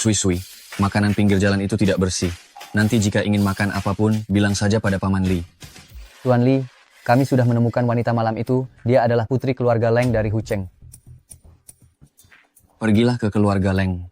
Sui-sui, makanan pinggir jalan itu tidak bersih. Nanti jika ingin makan apapun, bilang saja pada Paman Li. Tuan Li, kami sudah menemukan wanita malam itu. Dia adalah putri keluarga Leng dari Hucheng. Pergilah ke keluarga Leng.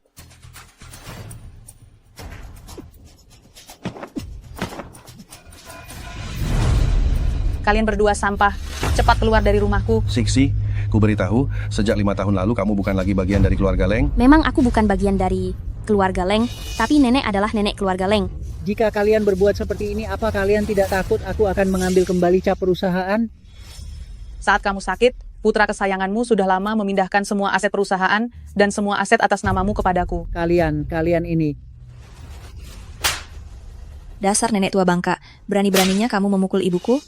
Kalian berdua sampah. Cepat keluar dari rumahku. Siksi, ku beritahu, sejak 5 tahun lalu kamu bukan lagi bagian dari keluarga Leng. Memang aku bukan bagian dari keluarga Leng, tapi nenek adalah nenek keluarga Leng. Jika kalian berbuat seperti ini, apa kalian tidak takut aku akan mengambil kembali cap perusahaan? Saat kamu sakit, putra kesayanganmu sudah lama memindahkan semua aset perusahaan dan semua aset atas namamu kepadaku. Kalian ini. Dasar nenek tua bangka, berani-beraninya kamu memukul ibuku?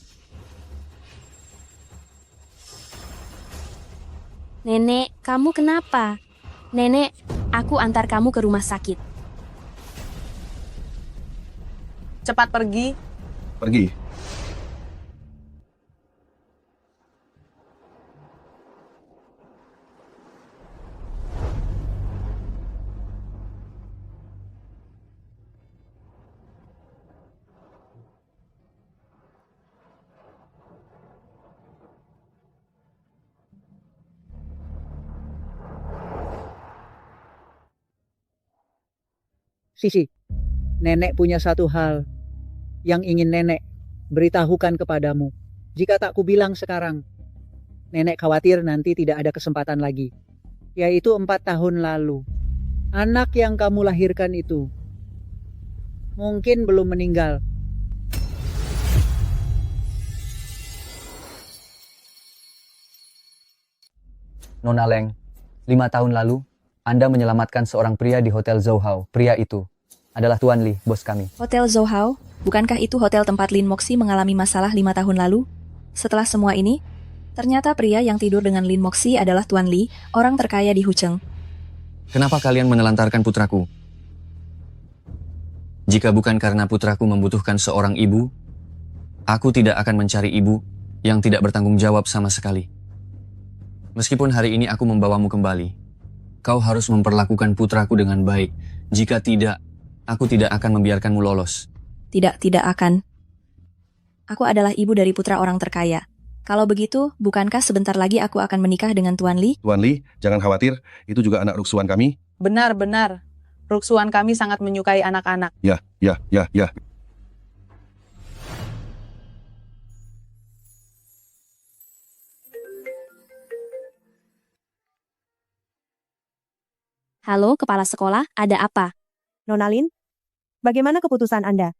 Nenek, kamu kenapa? Nenek, aku antar kamu ke rumah sakit. Cepat pergi. Pergi. Sisi, nenek punya satu hal yang ingin nenek beritahukan kepadamu. Jika tak kubilang sekarang, nenek khawatir nanti tidak ada kesempatan lagi. Yaitu 4 tahun lalu. Anak yang kamu lahirkan itu mungkin belum meninggal. Nona Leng, 5 tahun lalu, Anda menyelamatkan seorang pria di Hotel Zhouhao. Pria itu adalah Tuan Li, bos kami. Hotel Zhouhao, bukankah itu hotel tempat Lin Moxi mengalami masalah 5 tahun lalu? Setelah semua ini, ternyata pria yang tidur dengan Lin Moxi adalah Tuan Li, orang terkaya di Hucheng. Kenapa kalian menelantarkan putraku? Jika bukan karena putraku membutuhkan seorang ibu, aku tidak akan mencari ibu yang tidak bertanggung jawab sama sekali. Meskipun hari ini aku membawamu kembali, kau harus memperlakukan putraku dengan baik. Jika tidak, aku tidak akan membiarkanmu lolos. Tidak akan. Aku adalah ibu dari putra orang terkaya. Kalau begitu, bukankah sebentar lagi aku akan menikah dengan Tuan Li? Tuan Li, jangan khawatir, itu juga anak ruksuan kami. Benar. Ruksuan kami sangat menyukai anak-anak. Ya. Halo, kepala sekolah, ada apa? Nona Lin, bagaimana keputusan Anda?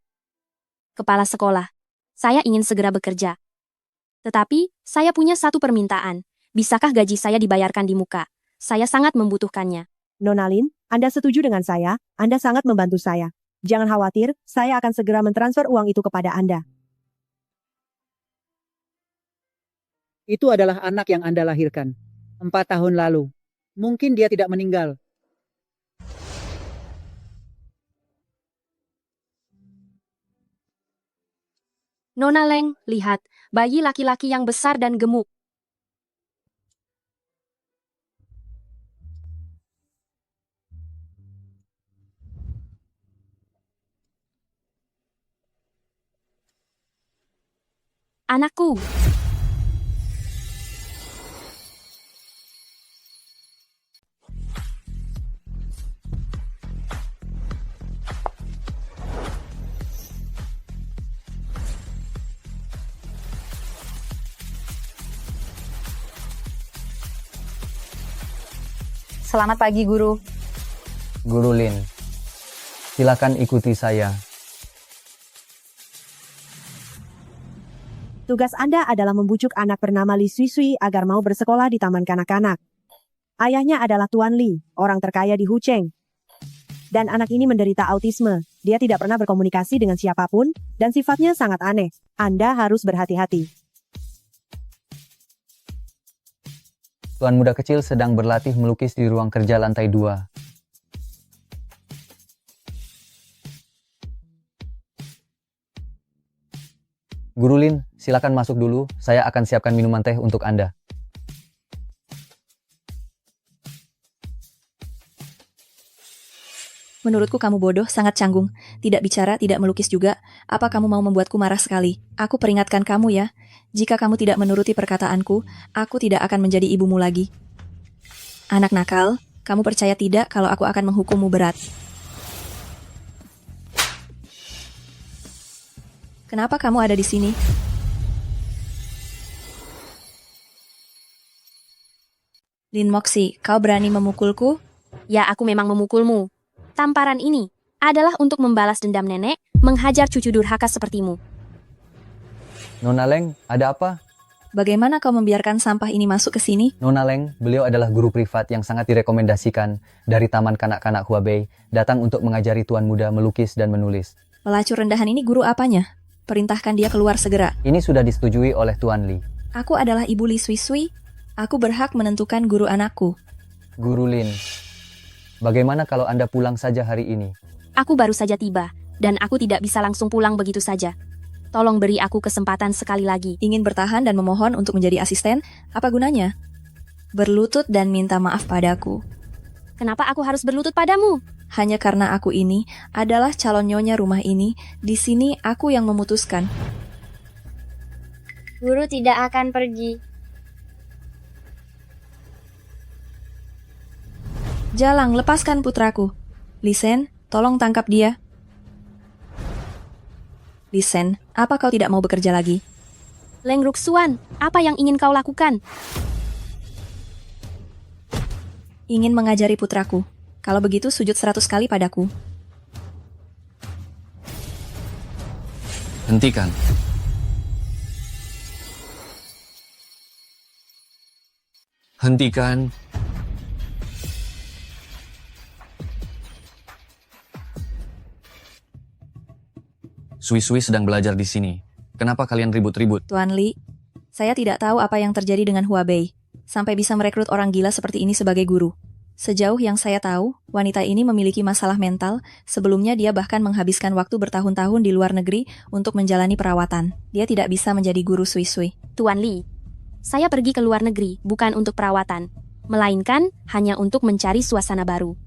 Kepala sekolah, saya ingin segera bekerja. Tetapi, saya punya satu permintaan. Bisakah gaji saya dibayarkan di muka? Saya sangat membutuhkannya. Nona Lin, Anda setuju dengan saya, Anda sangat membantu saya. Jangan khawatir, saya akan segera mentransfer uang itu kepada Anda. Itu adalah anak yang Anda lahirkan 4 tahun lalu. Mungkin dia tidak meninggal. Nona Leng, lihat, bayi laki-laki yang besar dan gemuk. Anakku. Selamat pagi, Guru. Guru Lin, silakan ikuti saya. Tugas Anda adalah membujuk anak bernama Li Sui agar mau bersekolah di taman kanak-kanak. Ayahnya adalah Tuan Li, orang terkaya di Hucheng. Dan anak ini menderita autisme. Dia tidak pernah berkomunikasi dengan siapapun, dan sifatnya sangat aneh. Anda harus berhati-hati. Tuan muda kecil sedang berlatih melukis di ruang kerja lantai 2. Guru Lin, silakan masuk dulu. Saya akan siapkan minuman teh untuk Anda. Menurutku kamu bodoh, sangat canggung. Tidak bicara, tidak melukis juga. Apa kamu mau membuatku marah sekali? Aku peringatkan kamu ya. Jika kamu tidak menuruti perkataanku, aku tidak akan menjadi ibumu lagi. Anak nakal, kamu percaya tidak kalau aku akan menghukummu berat? Kenapa kamu ada di sini? Lin Moxie, kau berani memukulku? Ya, aku memang memukulmu. Tamparan ini adalah untuk membalas dendam nenek menghajar cucu durhaka sepertimu. Nona Leng, ada apa? Bagaimana kau membiarkan sampah ini masuk ke sini? Nona Leng, beliau adalah guru privat yang sangat direkomendasikan dari Taman Kanak-Kanak Huabei, datang untuk mengajari tuan muda melukis dan menulis. Pelacur rendahan ini guru apanya? Perintahkan dia keluar segera. Ini sudah disetujui oleh Tuan Li. Aku adalah ibu Li Sui Sui. Aku berhak menentukan guru anakku. Guru Lin, bagaimana kalau Anda pulang saja hari ini? Aku baru saja tiba, dan aku tidak bisa langsung pulang begitu saja. Tolong beri aku kesempatan sekali lagi. Ingin bertahan dan memohon untuk menjadi asisten? Apa gunanya? Berlutut dan minta maaf padaku. Kenapa aku harus berlutut padamu? Hanya karena aku ini adalah calon nyonya rumah ini, di sini aku yang memutuskan. Guru tidak akan pergi. Jalang, lepaskan putraku. Lisen, tolong tangkap dia. Lisen, apa kau tidak mau bekerja lagi? Leng Ruxuan, apa yang ingin kau lakukan? Ingin mengajari putraku. Kalau begitu sujud 100 kali padaku. Hentikan. Hentikan. Sui-Sui sedang belajar di sini. Kenapa kalian ribut-ribut? Tuan Li, saya tidak tahu apa yang terjadi dengan Huabei, sampai bisa merekrut orang gila seperti ini sebagai guru. Sejauh yang saya tahu, wanita ini memiliki masalah mental, sebelumnya dia bahkan menghabiskan waktu bertahun-tahun di luar negeri untuk menjalani perawatan. Dia tidak bisa menjadi guru Sui-Sui. Tuan Li, saya pergi ke luar negeri bukan untuk perawatan, melainkan hanya untuk mencari suasana baru.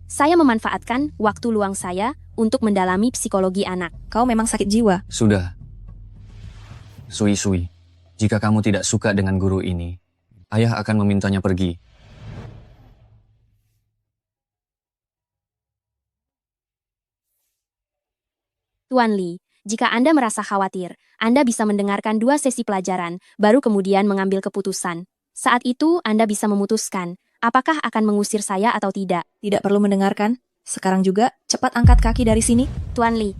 Saya memanfaatkan waktu luang saya untuk mendalami psikologi anak. Kau memang sakit jiwa. Sudah. Sui-Sui, jika kamu tidak suka dengan guru ini, ayah akan memintanya pergi. Tuan Li, jika Anda merasa khawatir, Anda bisa mendengarkan 2 sesi pelajaran, baru kemudian mengambil keputusan. Saat itu, Anda bisa memutuskan, apakah akan mengusir saya atau tidak. Tidak perlu mendengarkan. Sekarang juga, cepat angkat kaki dari sini. Tuan Li,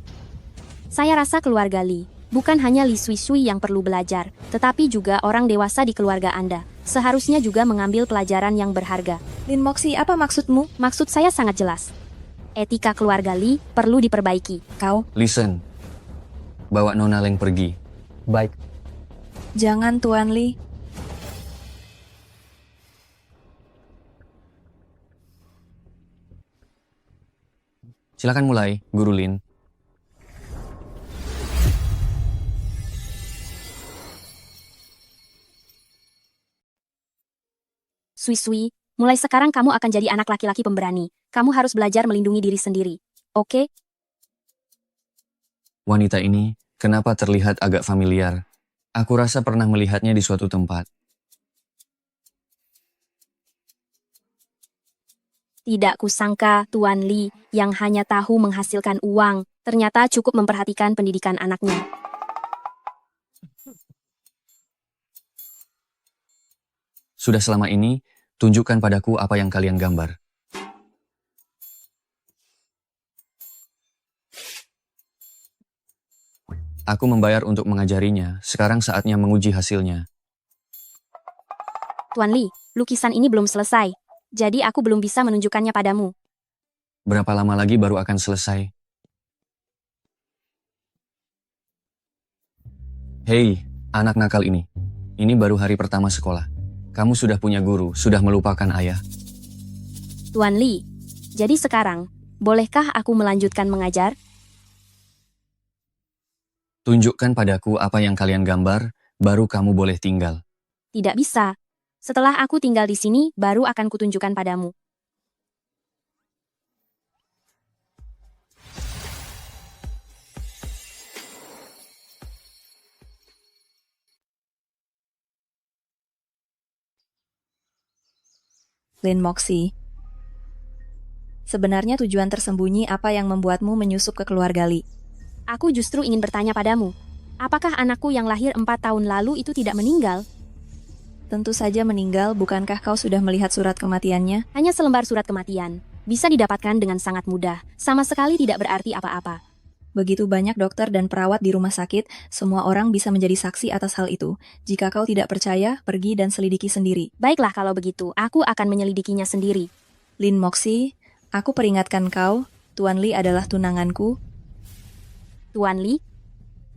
saya rasa keluarga Li, bukan hanya Li Sui Sui yang perlu belajar, tetapi juga orang dewasa di keluarga Anda. Seharusnya juga mengambil pelajaran yang berharga. Lin Moxie, apa maksudmu? Maksud saya sangat jelas. Etika keluarga Li perlu diperbaiki. Kau, Listen, bawa Nona Leng pergi. Baik, jangan Tuan Li. Silakan mulai, Guru Lin. Sui Sui, mulai sekarang kamu akan jadi anak laki-laki pemberani. Kamu harus belajar melindungi diri sendiri. Oke? Wanita ini, kenapa terlihat agak familiar? Aku rasa pernah melihatnya di suatu tempat. Tidak kusangka Tuan Li yang hanya tahu menghasilkan uang, ternyata cukup memperhatikan pendidikan anaknya. Sudah selama ini, tunjukkan padaku apa yang kalian gambar. Aku membayar untuk mengajarinya, sekarang saatnya menguji hasilnya. Tuan Li, lukisan ini belum selesai, jadi aku belum bisa menunjukkannya padamu. Berapa lama lagi baru akan selesai? Hei, anak nakal ini. Ini baru hari pertama sekolah. Kamu sudah punya guru, sudah melupakan ayah. Tuan Li, jadi sekarang, bolehkah aku melanjutkan mengajar? Tunjukkan padaku apa yang kalian gambar, baru kamu boleh tinggal. Tidak bisa. Setelah aku tinggal di sini, baru akan kutunjukkan padamu. Lin Moxie. Sebenarnya tujuan tersembunyi apa yang membuatmu menyusup ke keluarga Li? Aku justru ingin bertanya padamu. Apakah anakku yang lahir 4 tahun lalu itu tidak meninggal? Tentu saja meninggal, bukankah kau sudah melihat surat kematiannya? Hanya selembar surat kematian. Bisa didapatkan dengan sangat mudah. Sama sekali tidak berarti apa-apa. Begitu banyak dokter dan perawat di rumah sakit, semua orang bisa menjadi saksi atas hal itu. Jika kau tidak percaya, pergi dan selidiki sendiri. Baiklah kalau begitu, aku akan menyelidikinya sendiri. Lin Moxie, aku peringatkan kau, Tuan Li adalah tunanganku. Tuan Li,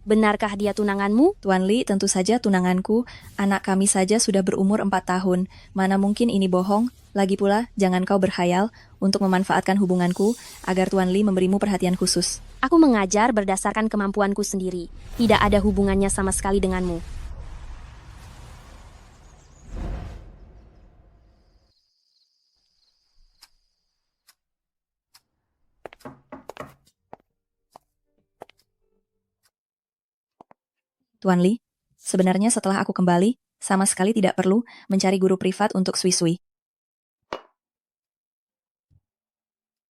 benarkah dia tunanganmu? Tuan Li tentu saja tunanganku, anak kami saja sudah berumur 4 tahun. Mana mungkin ini bohong? Lagi pula, jangan kau berhayal untuk memanfaatkan hubunganku agar Tuan Li memberimu perhatian khusus. Aku mengajar berdasarkan kemampuanku sendiri. Tidak ada hubungannya sama sekali denganmu. Tuan Li, sebenarnya setelah aku kembali, sama sekali tidak perlu mencari guru privat untuk Sui-Sui.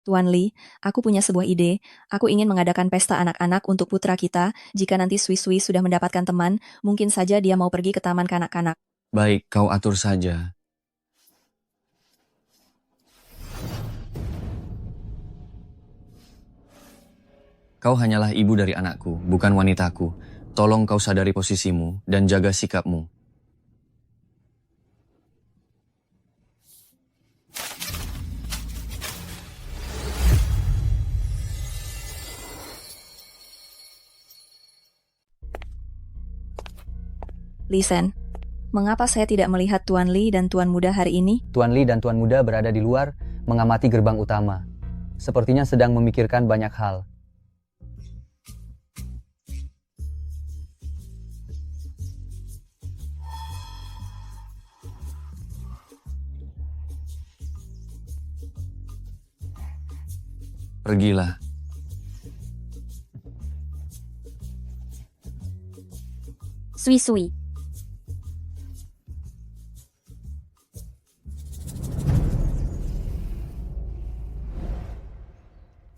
Tuan Li, aku punya sebuah ide. Aku ingin mengadakan pesta anak-anak untuk putra kita. Jika nanti Sui-Sui sudah mendapatkan teman, mungkin saja dia mau pergi ke taman kanak-kanak. Baik, kau atur saja. Kau hanyalah ibu dari anakku, bukan wanitaku. Tolong kau sadari posisimu dan jaga sikapmu. Lisen, mengapa saya tidak melihat Tuan Li dan Tuan Muda hari ini? Tuan Li dan Tuan Muda berada di luar mengamati gerbang utama. Sepertinya sedang memikirkan banyak hal. Pergilah. Sui-Sui.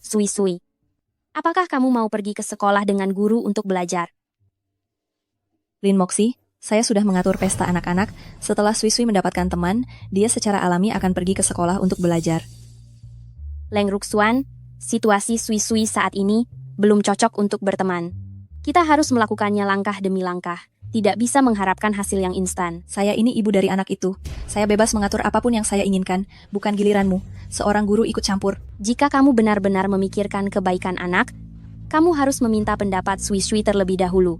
Sui-Sui. Apakah kamu mau pergi ke sekolah dengan guru untuk belajar? Lin Moxie, saya sudah mengatur pesta anak-anak. Setelah Sui-Sui mendapatkan teman, dia secara alami akan pergi ke sekolah untuk belajar. Leng Ruxuan, situasi Sui-Sui saat ini belum cocok untuk berteman. Kita harus melakukannya langkah demi langkah. Tidak bisa mengharapkan hasil yang instan. Saya ini ibu dari anak itu. Saya bebas mengatur apapun yang saya inginkan. Bukan giliranmu. Seorang guru ikut campur. Jika kamu benar-benar memikirkan kebaikan anak, kamu harus meminta pendapat Sui-Sui terlebih dahulu.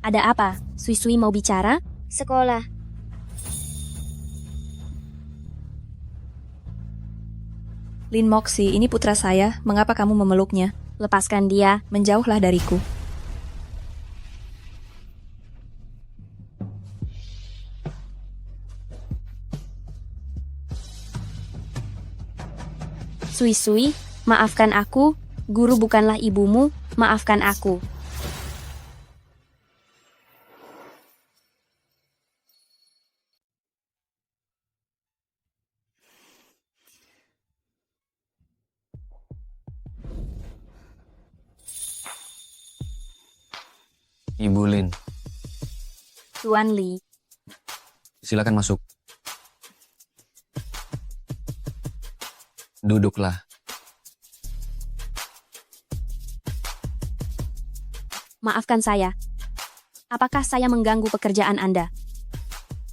Ada apa? Sui-Sui mau bicara? Sekolah. Lin Moxie, ini putra saya. Mengapa kamu memeluknya? Lepaskan dia. Menjauhlah dariku. Sui-Sui, maafkan aku. Guru bukanlah ibumu. Maafkan aku. Ibu Lin, Tuan Li. silakan masuk. Duduklah. Maafkan saya. Apakah saya mengganggu pekerjaan Anda?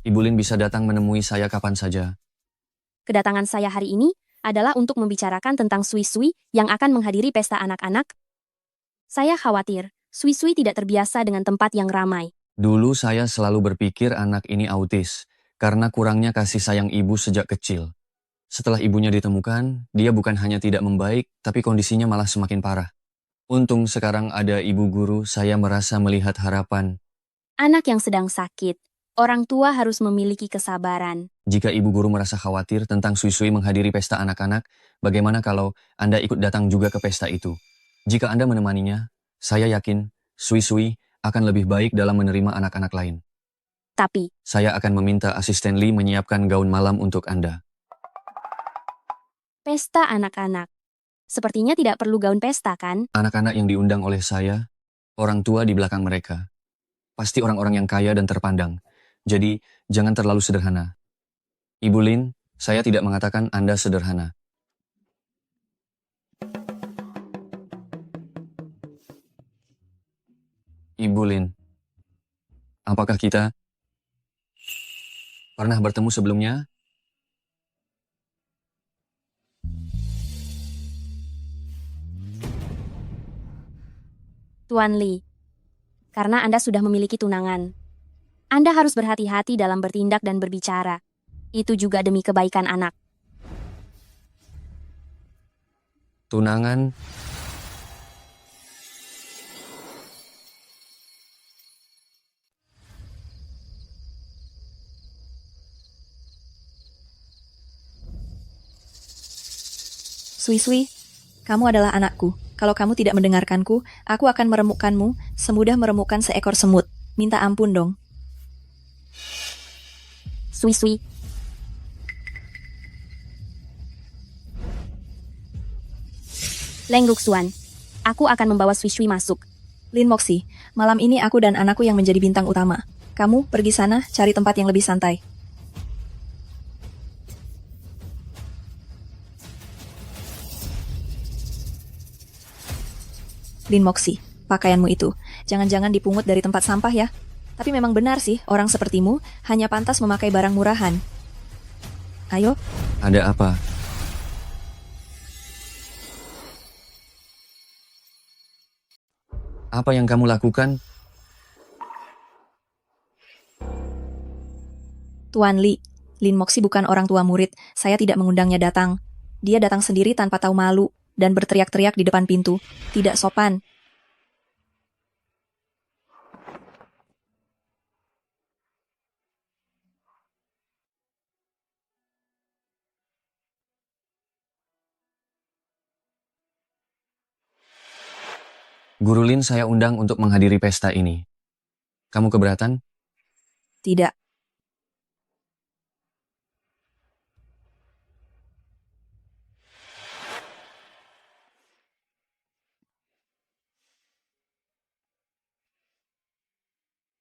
Ibu Lin bisa datang menemui saya kapan saja. Kedatangan saya hari ini adalah untuk membicarakan tentang Sui-Sui yang akan menghadiri pesta anak-anak. Saya khawatir, Sui-Sui tidak terbiasa dengan tempat yang ramai. Dulu saya selalu berpikir anak ini autis, karena kurangnya kasih sayang ibu sejak kecil. Setelah ibunya ditemukan, dia bukan hanya tidak membaik, tapi kondisinya malah semakin parah. Untung sekarang ada ibu guru, saya merasa melihat harapan. Anak yang sedang sakit, orang tua harus memiliki kesabaran. Jika ibu guru merasa khawatir tentang Sui-Sui menghadiri pesta anak-anak, bagaimana kalau Anda ikut datang juga ke pesta itu? Jika Anda menemaninya, saya yakin Sui-Sui akan lebih baik dalam menerima anak-anak lain. Tapi, Saya akan meminta asisten Lee menyiapkan gaun malam untuk Anda. pesta anak-anak. Sepertinya tidak perlu gaun pesta, kan? Anak-anak yang diundang oleh saya, orang tua di belakang mereka. Pasti orang-orang yang kaya dan terpandang. Jadi, jangan terlalu sederhana. Ibu Lin, saya tidak mengatakan Anda sederhana. Ibu Lin, apakah kita pernah bertemu sebelumnya? Tuan Lee, karena Anda sudah memiliki tunangan. Anda harus berhati-hati dalam bertindak dan berbicara. Itu juga demi kebaikan anak. Tunangan, Sui-sui, kamu adalah anakku. Kalau kamu tidak mendengarkanku, aku akan meremukkanmu semudah meremukkan seekor semut. Minta ampun dong. Sui-sui. Leng Ruxuan, aku akan membawa Sui-sui masuk. Lin Moxie, malam ini aku dan anakku yang menjadi bintang utama. Kamu pergi sana, cari tempat yang lebih santai. Lin Moxie, pakaianmu itu, jangan-jangan dipungut dari tempat sampah ya. Tapi memang benar sih, orang sepertimu hanya pantas memakai barang murahan. Ayo, ada apa? Apa yang kamu lakukan? Tuan Li, Lin Moxie bukan orang tua murid, saya tidak mengundangnya datang. Dia datang sendiri tanpa tahu malu, dan berteriak-teriak di depan pintu. Tidak sopan. Guru Lin saya undang untuk menghadiri pesta ini. Kamu keberatan? Tidak.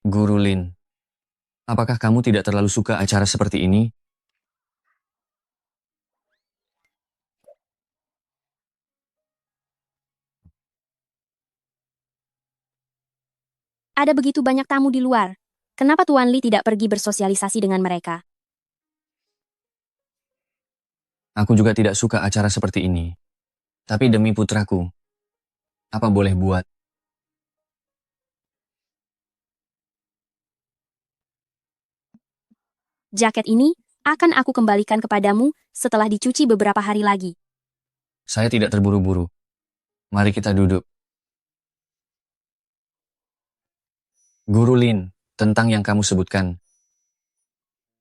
Guru Lin, apakah kamu tidak terlalu suka acara seperti ini? Ada begitu banyak tamu di luar. Kenapa Tuan Lee tidak pergi bersosialisasi dengan mereka? Aku juga tidak suka acara seperti ini. Tapi demi putraku, apa boleh buat? Jaket ini akan aku kembalikan kepadamu setelah dicuci beberapa hari lagi. Saya tidak terburu-buru. Mari kita duduk. Guru Lin, tentang yang kamu sebutkan.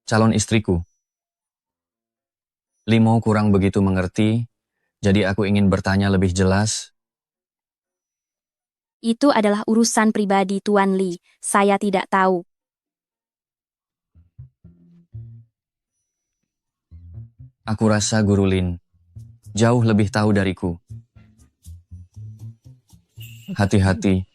Calon istriku. Limo kurang begitu mengerti, jadi aku ingin bertanya lebih jelas. Itu adalah urusan pribadi Tuan Lee. Saya tidak tahu. Aku rasa Guru Lin jauh lebih tahu dariku. Hati-hati.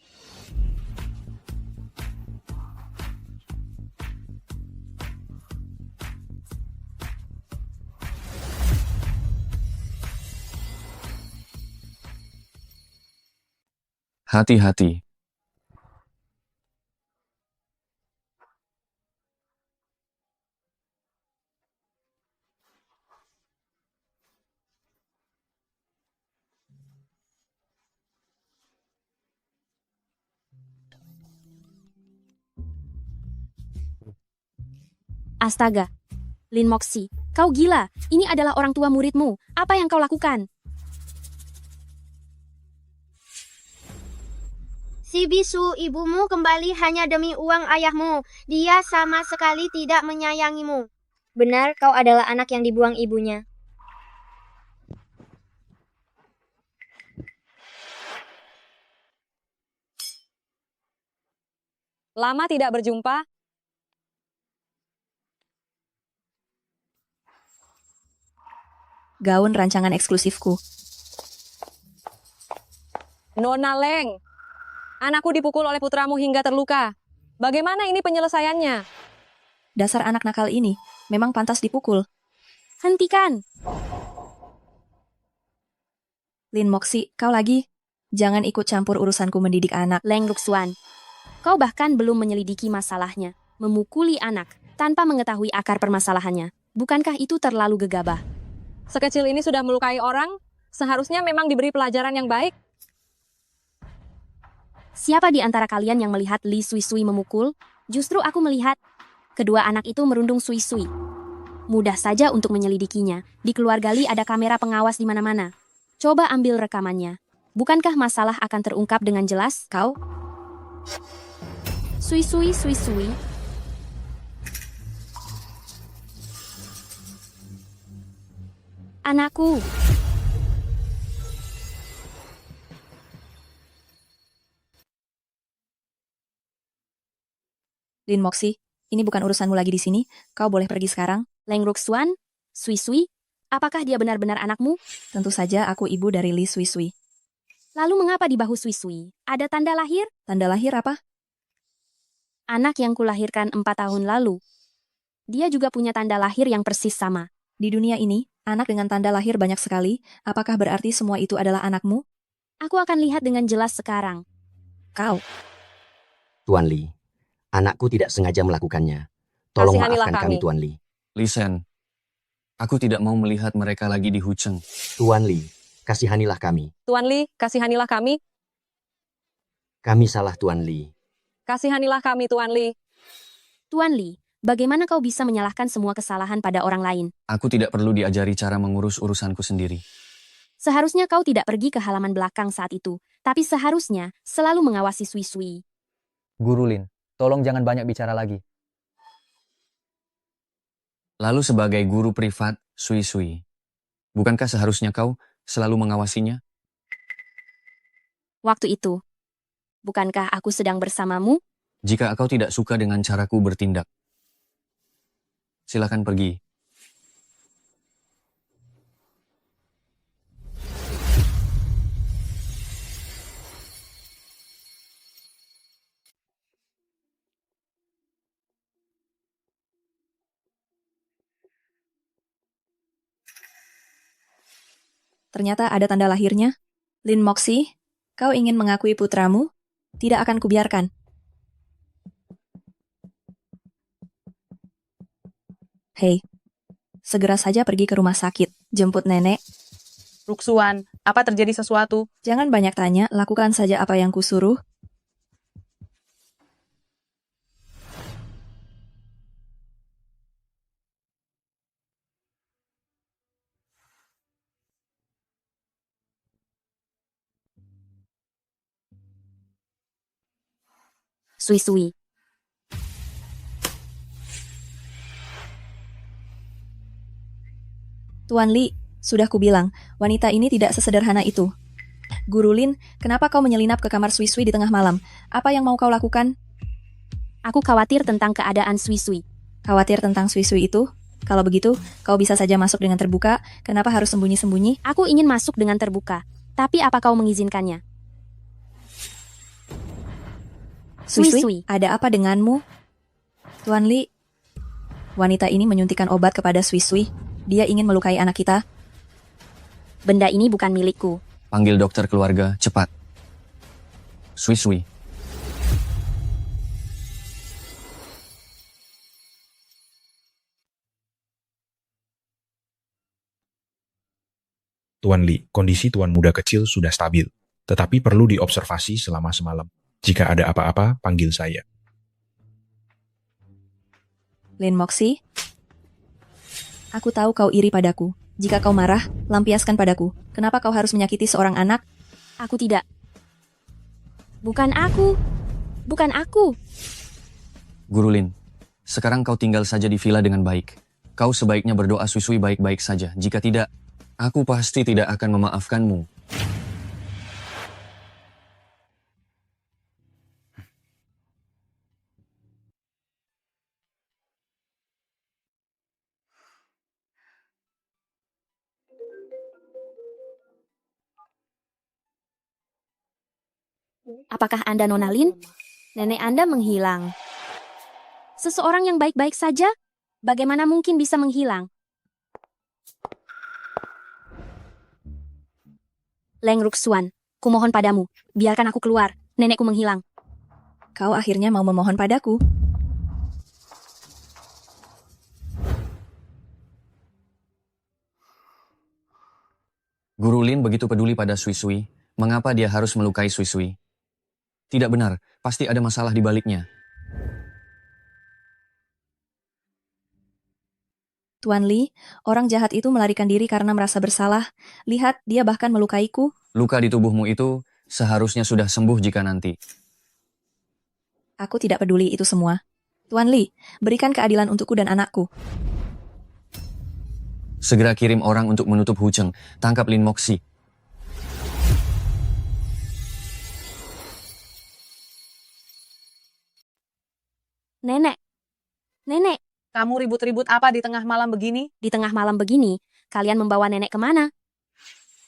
Hati-hati. Astaga. Lin Moxie, kau gila. Ini adalah orang tua muridmu. Apa yang kau lakukan? Si bisu ibumu kembali hanya demi uang ayahmu. Dia sama sekali tidak menyayangimu. Benar, kau adalah anak yang dibuang ibunya. Lama tidak berjumpa. gaun rancangan eksklusifku. Nona Leng, anakku dipukul oleh putramu hingga terluka. Bagaimana ini penyelesaiannya? Dasar anak nakal ini, memang pantas dipukul. Hentikan! Lin Moxi, kau lagi? Jangan ikut campur urusanku mendidik anak. Leng Ruxuan, kau bahkan belum menyelidiki masalahnya. Memukuli anak tanpa mengetahui akar permasalahannya. Bukankah itu terlalu gegabah? Sekecil ini sudah melukai orang, seharusnya memang diberi pelajaran yang baik. Siapa di antara kalian yang melihat Li Sui Sui memukul? Justru aku melihat kedua anak itu merundung Sui Sui. Mudah saja untuk menyelidikinya. Di keluarga Li ada kamera pengawas di mana-mana. Coba ambil rekamannya. Bukankah masalah akan terungkap dengan jelas? Kau? Sui Sui Sui Sui. Anakku. Lin Moxi, ini bukan urusanmu lagi di sini. Kau boleh pergi sekarang. Leng Ruxuan, Sui Sui, apakah dia benar-benar anakmu? Tentu saja aku ibu dari Li Sui Sui. Lalu mengapa di bahu Sui Sui ada tanda lahir? Tanda lahir apa? Anak yang kulahirkan 4 tahun lalu. Dia juga punya tanda lahir yang persis sama. Di dunia ini, anak dengan tanda lahir banyak sekali. Apakah berarti semua itu adalah anakmu? Aku akan lihat dengan jelas sekarang. Kau. Tuan Li, anakku tidak sengaja melakukannya. Tolong Kasihanilah maafkan kami, kami. Tuan Li. Li Shen, aku tidak mau melihat mereka lagi di Hucheng. Tuan Li, kasihanilah kami. Tuan Li, kasihanilah kami. Kami salah, Tuan Li. Kasihanilah kami, Tuan Li. Tuan Li, bagaimana kau bisa menyalahkan semua kesalahan pada orang lain? Aku tidak perlu diajari cara mengurus urusanku sendiri. Seharusnya kau tidak pergi ke halaman belakang saat itu, tapi seharusnya selalu mengawasi Sui Sui. Guru Lin, tolong jangan banyak bicara lagi. Lalu sebagai guru privat, Sui Sui, bukankah seharusnya kau selalu mengawasinya? Waktu itu, bukankah aku sedang bersamamu? Jika kau tidak suka dengan caraku bertindak, silakan pergi. Ternyata ada tanda lahirnya. Lin Moxi, kau ingin mengakui putramu? Tidak akan kubiarkan. Hei, segera saja pergi ke rumah sakit. Jemput nenek. Ruxuan, apa terjadi sesuatu? Jangan banyak tanya, lakukan saja apa yang kusuruh. Sui Sui. Tuan Li, sudah kubilang, wanita ini tidak sesederhana itu. Guru Lin, kenapa kau menyelinap ke kamar Sui Sui di tengah malam? Apa yang mau kau lakukan? Aku khawatir tentang keadaan Sui Sui. Khawatir tentang Sui Sui itu? Kalau begitu, kau bisa saja masuk dengan terbuka. Kenapa harus sembunyi-sembunyi? Aku ingin masuk dengan terbuka. Tapi apa kau mengizinkannya? Sui Sui Sui, Sui. ada apa denganmu? Tuan Li, wanita ini menyuntikkan obat kepada Sui Sui. Dia ingin melukai anak kita. Benda ini bukan milikku. Panggil dokter keluarga, cepat. Sui Sui. Tuan Li, kondisi tuan muda kecil sudah stabil, tetapi perlu diobservasi selama semalam. Jika ada apa-apa, panggil saya. Lin Moxi, aku tahu kau iri padaku. Jika kau marah, lampiaskan padaku. Kenapa kau harus menyakiti seorang anak? Aku tidak. Bukan aku. Bukan aku. Guru Lin, sekarang kau tinggal saja di villa dengan baik. Kau sebaiknya berdoa Sui Sui baik-baik saja. Jika tidak, aku pasti tidak akan memaafkanmu. Apakah Anda Nona Lin? Nenek Anda menghilang. Seseorang yang baik-baik saja? Bagaimana mungkin bisa menghilang? Leng Ruxuan, kumohon padamu, biarkan aku keluar. Nenekku menghilang. Kau akhirnya mau memohon padaku. Guru Lin begitu peduli pada Sui Sui, mengapa dia harus melukai Sui Sui? Tidak benar, pasti ada masalah di baliknya. Tuan Li, orang jahat itu melarikan diri karena merasa bersalah. Lihat, dia bahkan melukaiku. Luka di tubuhmu itu seharusnya sudah sembuh jika nanti. Aku tidak peduli itu semua. Tuan Li, berikan keadilan untukku dan anakku. Segera kirim orang untuk menutup Hu Cheng, tangkap Lin Moxi. Nenek. Nenek, Kamu ribut-ribut apa di tengah malam begini? di tengah malam begini, kalian membawa nenek kemana?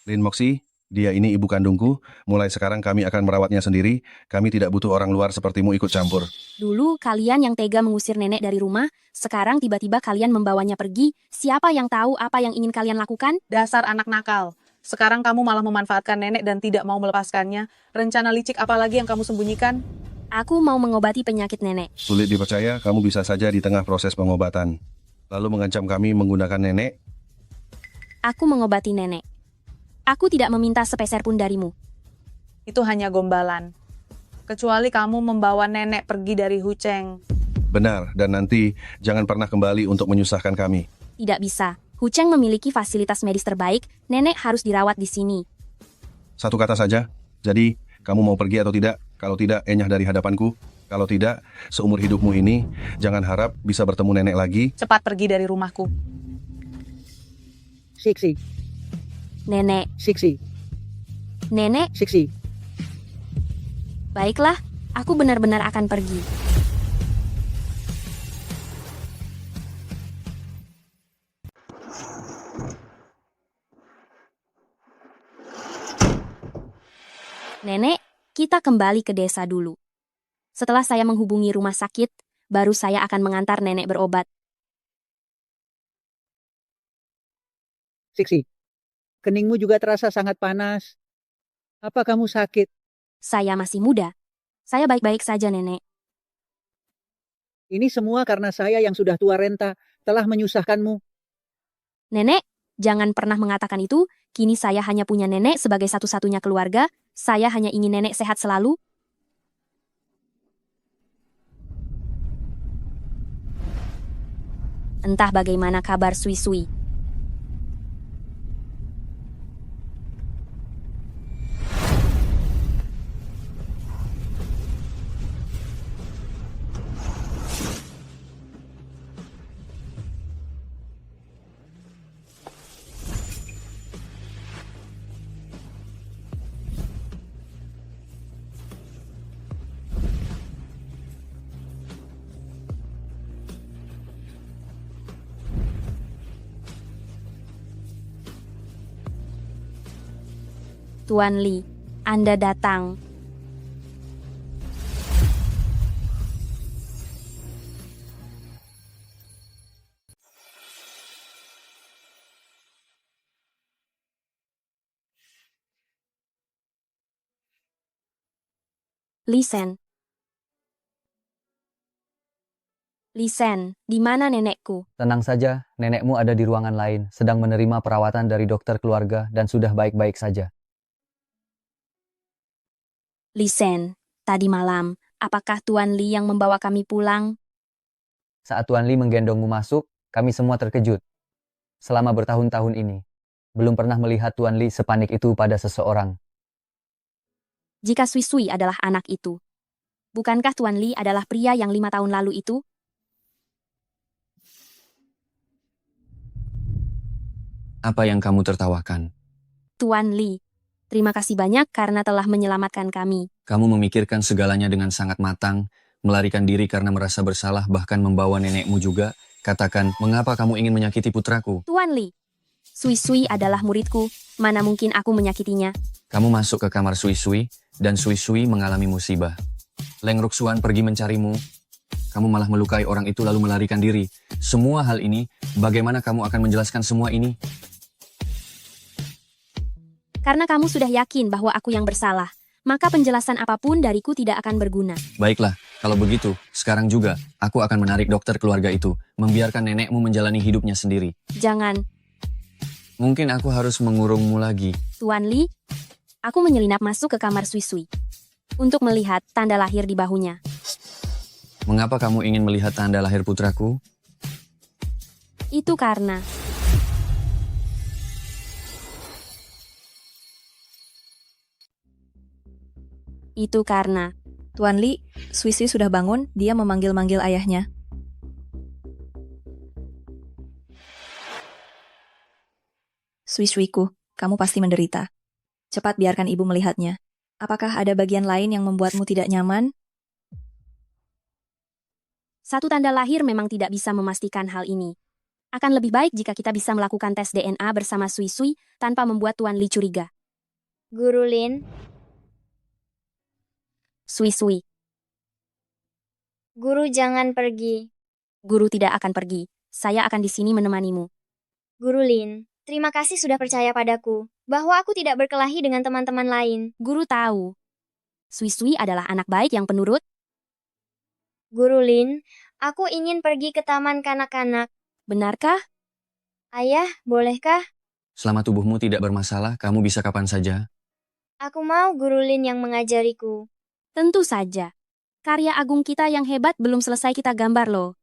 Lin Moxi, dia ini ibu kandungku. Mulai sekarang kami akan merawatnya sendiri. Kami tidak butuh orang luar sepertimu ikut campur. Dulu kalian yang tega mengusir nenek dari rumah, sekarang tiba-tiba kalian membawanya pergi. Siapa yang tahu apa yang ingin kalian lakukan? Dasar anak nakal. Sekarang kamu malah memanfaatkan nenek dan tidak mau melepaskannya. Rencana licik apa lagi yang kamu sembunyikan? Aku mau mengobati penyakit nenek. Sulit dipercaya, kamu bisa saja di tengah proses pengobatan. Lalu mengancam kami menggunakan nenek. Aku mengobati nenek. Aku tidak meminta sepeser pun darimu. Itu hanya gombalan. Kecuali kamu membawa nenek pergi dari Hu Cheng. Benar, dan nanti jangan pernah kembali untuk menyusahkan kami. Tidak bisa. Hu Cheng memiliki fasilitas medis terbaik, nenek harus dirawat di sini. Satu kata saja, jadi kamu mau pergi atau tidak? Kalau tidak, enyah dari hadapanku. Kalau tidak, seumur hidupmu ini, jangan harap bisa bertemu nenek lagi. Cepat pergi dari rumahku. Siksi, Nenek, siksi, nenek, siksi. baiklah, aku benar-benar akan pergi. Nenek, kita kembali ke desa dulu. Setelah saya menghubungi rumah sakit, baru saya akan mengantar nenek berobat. Siksi, keningmu juga terasa sangat panas. Apa kamu sakit? Saya masih muda. Saya baik-baik saja, nenek. Ini semua karena saya yang sudah tua renta telah menyusahkanmu. Nenek, jangan pernah mengatakan itu. Kini saya hanya punya nenek sebagai satu-satunya keluarga. Saya hanya ingin nenek sehat selalu. Entah bagaimana kabar Sui Sui. Tuan Li, Anda datang. Lisen. Lisen, di mana nenekku? Tenang saja, nenekmu ada di ruangan lain, sedang menerima perawatan dari dokter keluarga dan sudah baik-baik saja. Lisen, tadi malam, apakah Tuan Li yang membawa kami pulang? Saat Tuan Li menggendongmu masuk, kami semua terkejut. Selama bertahun-tahun ini, belum pernah melihat Tuan Li sepanik itu pada seseorang. Jika Sui Sui adalah anak itu, bukankah Tuan Li adalah pria yang 5 tahun lalu itu? Apa yang kamu tertawakan? Tuan Li, terima kasih banyak karena telah menyelamatkan kami. Kamu memikirkan segalanya dengan sangat matang, melarikan diri karena merasa bersalah bahkan membawa nenekmu juga. Katakan, mengapa kamu ingin menyakiti putraku? Tuan Li, Sui Sui adalah muridku, mana mungkin aku menyakitinya. Kamu masuk ke kamar Sui Sui, dan Sui Sui mengalami musibah. Leng Ruxuan pergi mencarimu. Kamu malah melukai orang itu lalu melarikan diri. Semua hal ini, bagaimana kamu akan menjelaskan semua ini? Karena kamu sudah yakin bahwa aku yang bersalah, maka penjelasan apapun dariku tidak akan berguna. Baiklah, kalau begitu, sekarang juga, aku akan menarik dokter keluarga itu, membiarkan nenekmu menjalani hidupnya sendiri. Jangan, Mungkin aku harus mengurungmu lagi. Tuan Li. Aku menyelinap masuk ke kamar Sui Sui untuk melihat tanda lahir di bahunya. Mengapa kamu ingin melihat tanda lahir putraku? Itu karena Tuan Li, Sui Sui sudah bangun, dia memanggil-manggil ayahnya. Sui Suiku, kamu pasti menderita. Cepat biarkan ibu melihatnya. Apakah ada bagian lain yang membuatmu tidak nyaman? satu tanda lahir memang tidak bisa memastikan hal ini. Akan lebih baik jika kita bisa melakukan tes DNA bersama Sui Sui tanpa membuat Tuan Li curiga. Guru Lin, Sui Sui, guru jangan pergi. guru tidak akan pergi. Saya akan di sini menemanimu. Guru Lin, terima kasih sudah percaya padaku, bahwa aku tidak berkelahi dengan teman-teman lain. Guru tahu. Sui Sui adalah anak baik yang penurut. Guru Lin, aku ingin pergi ke taman kanak-kanak. Benarkah? Ayah, bolehkah? Selama tubuhmu tidak bermasalah, kamu bisa kapan saja. Aku mau Guru Lin yang mengajariku. Tentu saja. Karya agung kita yang hebat belum selesai kita gambar loh.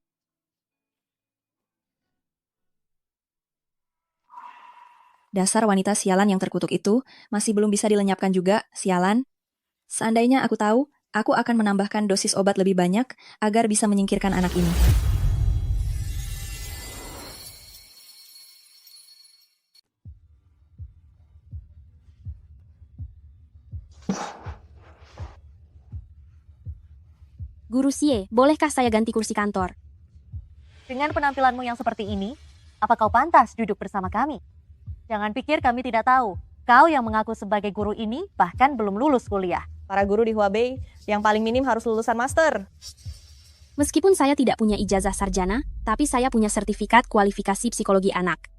Dasar wanita sialan yang terkutuk itu masih belum bisa dilenyapkan juga, sialan. Seandainya aku tahu, aku akan menambahkan dosis obat lebih banyak agar bisa menyingkirkan anak ini. Guru Xie, bolehkah saya ganti kursi kantor? Dengan penampilanmu yang seperti ini, apa kau pantas duduk bersama kami? Jangan pikir kami tidak tahu. Kau yang mengaku sebagai guru ini bahkan belum lulus kuliah. Para guru di Huabei yang paling minim harus lulusan master. Meskipun saya tidak punya ijazah sarjana, tapi saya punya sertifikat kualifikasi psikologi anak.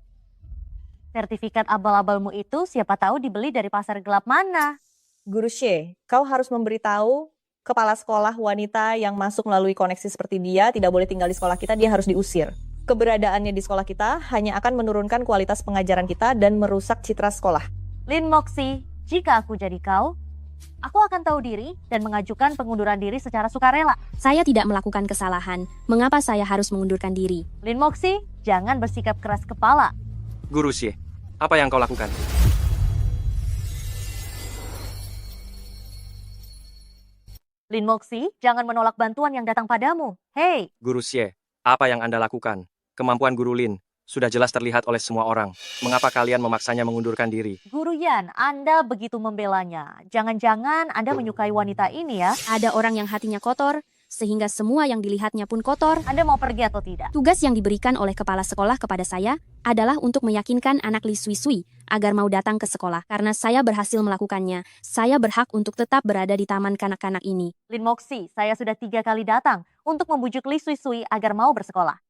Sertifikat abal-abalmu itu siapa tahu dibeli dari pasar gelap mana? Guru Xie, kau harus memberitahu kepala sekolah wanita yang masuk melalui koneksi seperti dia tidak boleh tinggal di sekolah kita, dia harus diusir. Keberadaannya di sekolah kita hanya akan menurunkan kualitas pengajaran kita dan merusak citra sekolah. Lin Moxie, jika aku jadi kau, aku akan tahu diri dan mengajukan pengunduran diri secara sukarela. Saya tidak melakukan kesalahan. Mengapa saya harus mengundurkan diri? Lin Moxie, jangan bersikap keras kepala. Guru Xie, apa yang kau lakukan? Lin Moxie, jangan menolak bantuan yang datang padamu. Hei! Guru Xie, apa yang Anda lakukan? Kemampuan Guru Lin sudah jelas terlihat oleh semua orang. Mengapa kalian memaksanya mengundurkan diri? Guru Yan, Anda begitu membelanya. Jangan-jangan Anda menyukai wanita ini ya? Ada orang yang hatinya kotor, sehingga semua yang dilihatnya pun kotor. Anda mau pergi atau tidak? Tugas yang diberikan oleh kepala sekolah kepada saya adalah untuk meyakinkan anak Li Sui Sui agar mau datang ke sekolah. Karena saya berhasil melakukannya, saya berhak untuk tetap berada di taman kanak-kanak ini. Lin Moxie, saya sudah 3 kali datang untuk membujuk Li Sui Sui agar mau bersekolah.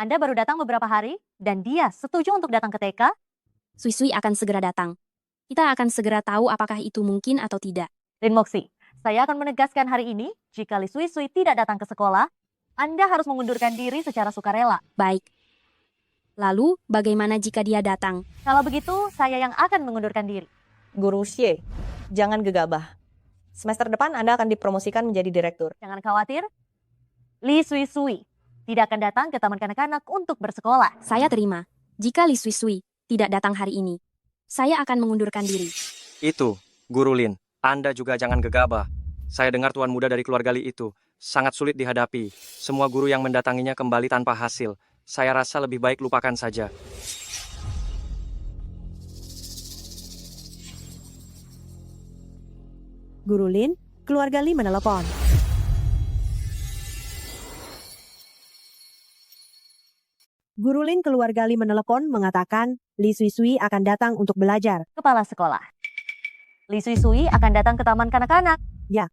Anda baru datang beberapa hari, dan dia setuju untuk datang ke TK? Sui Sui akan segera datang. Kita akan segera tahu apakah itu mungkin atau tidak. Lin Moxie, saya akan menegaskan hari ini, jika Li Sui Sui tidak datang ke sekolah, Anda harus mengundurkan diri secara sukarela. Baik. Lalu, bagaimana jika dia datang? Kalau begitu, saya yang akan mengundurkan diri. Guru Xie, jangan gegabah. Semester depan Anda akan dipromosikan menjadi direktur. Jangan khawatir, Li Sui Sui tidak akan datang ke taman kanak-kanak untuk bersekolah. Saya terima. Jika Li Sui Sui tidak datang hari ini, saya akan mengundurkan diri. Itu, Guru Lin. Anda juga jangan gegabah. Saya dengar tuan muda dari keluarga Li itu sangat sulit dihadapi. Semua guru yang mendatanginya kembali tanpa hasil. Saya rasa lebih baik lupakan saja. Guru Lin, keluarga Li menelepon. Guru Lin keluarga Li menelepon mengatakan Li Sui Sui akan datang untuk belajar. Kepala sekolah. Li Sui akan datang ke taman kanak-kanak. Ya.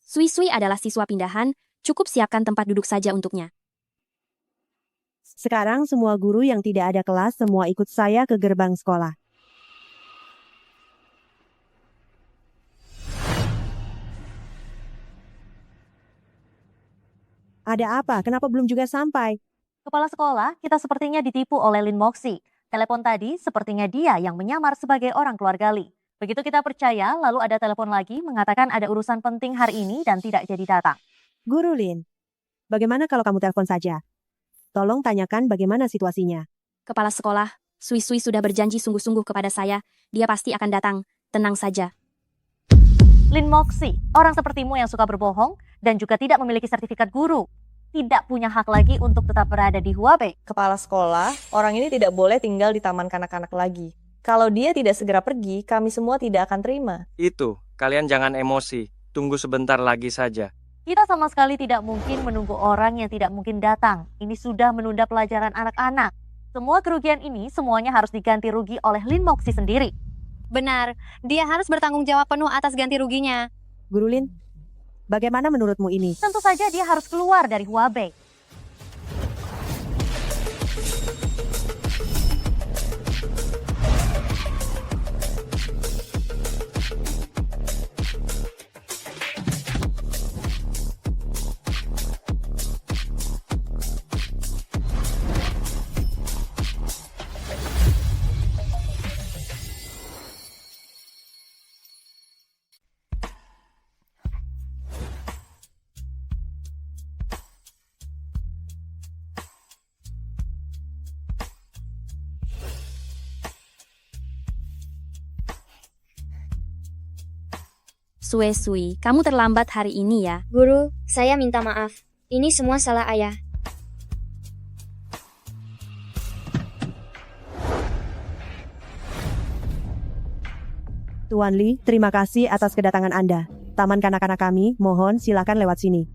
Sui adalah siswa pindahan, cukup siapkan tempat duduk saja untuknya. Sekarang semua guru yang tidak ada kelas semua ikut saya ke gerbang sekolah. Ada apa? Kenapa belum juga sampai? Kepala sekolah, kita sepertinya ditipu oleh Lin Moxi. Telepon tadi sepertinya dia yang menyamar sebagai orang keluarga Li. Begitu kita percaya, lalu ada telepon lagi mengatakan ada urusan penting hari ini dan tidak jadi datang. Guru Lin, bagaimana kalau kamu telepon saja? Tolong tanyakan bagaimana situasinya. Kepala sekolah, Sui sudah berjanji sungguh-sungguh kepada saya. Dia pasti akan datang. Tenang saja. Lin Moxi, orang sepertimu yang suka berbohong dan juga tidak memiliki sertifikat guru, tidak punya hak lagi untuk tetap berada di Huabei. Kepala sekolah, orang ini tidak boleh tinggal di taman kanak-kanak lagi. Kalau dia tidak segera pergi, kami semua tidak akan terima. Itu, kalian jangan emosi. Tunggu sebentar lagi saja. Kita sama sekali tidak mungkin menunggu orang yang tidak mungkin datang. Ini sudah menunda pelajaran anak-anak. Semua kerugian ini semuanya harus diganti rugi oleh Lin Moxi sendiri. Benar, dia harus bertanggung jawab penuh atas ganti ruginya. Guru Lin, bagaimana menurutmu ini? Tentu saja dia harus keluar dari Huabei. Sui, kamu terlambat hari ini ya. Guru, saya minta maaf. Ini semua salah ayah. Tuan Li, terima kasih atas kedatangan Anda. Taman kanak-kanak kami, mohon silakan lewat sini.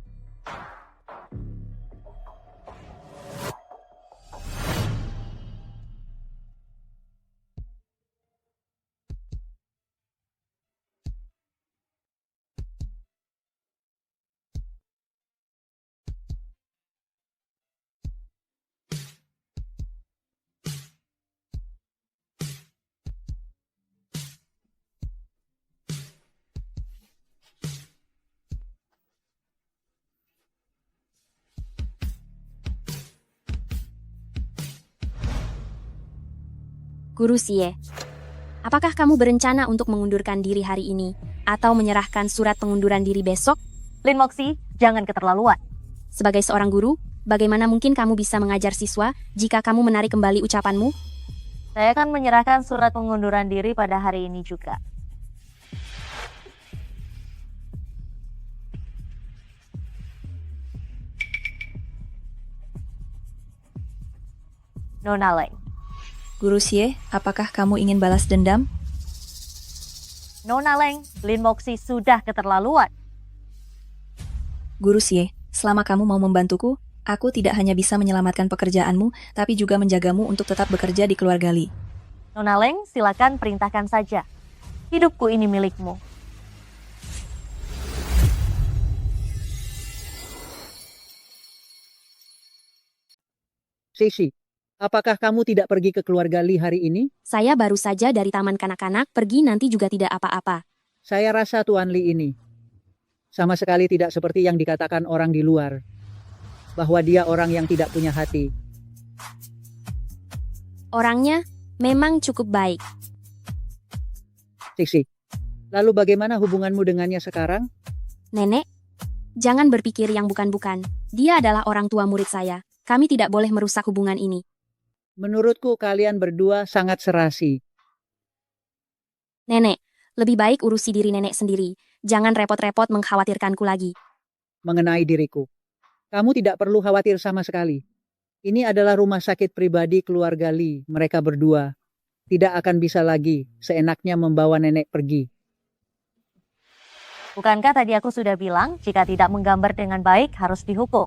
Guru Xie, apakah kamu berencana untuk mengundurkan diri hari ini atau menyerahkan surat pengunduran diri besok? Lin Moxi, jangan keterlaluan. Sebagai seorang guru, bagaimana mungkin kamu bisa mengajar siswa jika kamu menarik kembali ucapanmu? Saya akan menyerahkan surat pengunduran diri pada hari ini juga. Nona Leng. Guru Xie, apakah kamu ingin balas dendam? Nona Leng, Lin Moxi sudah keterlaluan. Guru Xie, selama kamu mau membantuku, aku tidak hanya bisa menyelamatkan pekerjaanmu, tapi juga menjagamu untuk tetap bekerja di keluarga Li. Nona Leng, silakan perintahkan saja. Hidupku ini milikmu. Sisi, apakah kamu tidak pergi ke keluarga Li hari ini? Saya baru saja dari taman kanak-kanak, pergi nanti juga tidak apa-apa. Saya rasa Tuan Li ini sama sekali tidak seperti yang dikatakan orang di luar, bahwa dia orang yang tidak punya hati. Orangnya memang cukup baik. Sisi, lalu bagaimana hubunganmu dengannya sekarang? Nenek, jangan berpikir yang bukan-bukan. Dia adalah orang tua murid saya. Kami tidak boleh merusak hubungan ini. Menurutku kalian berdua sangat serasi. Nenek, lebih baik urusi diri nenek sendiri. Jangan repot-repot mengkhawatirkanku lagi. Mengenai diriku, kamu tidak perlu khawatir sama sekali. Ini adalah rumah sakit pribadi keluarga Li. Mereka berdua tidak akan bisa lagi seenaknya membawa nenek pergi. Bukankah tadi aku sudah bilang, jika tidak menggambar dengan baik harus dihukum?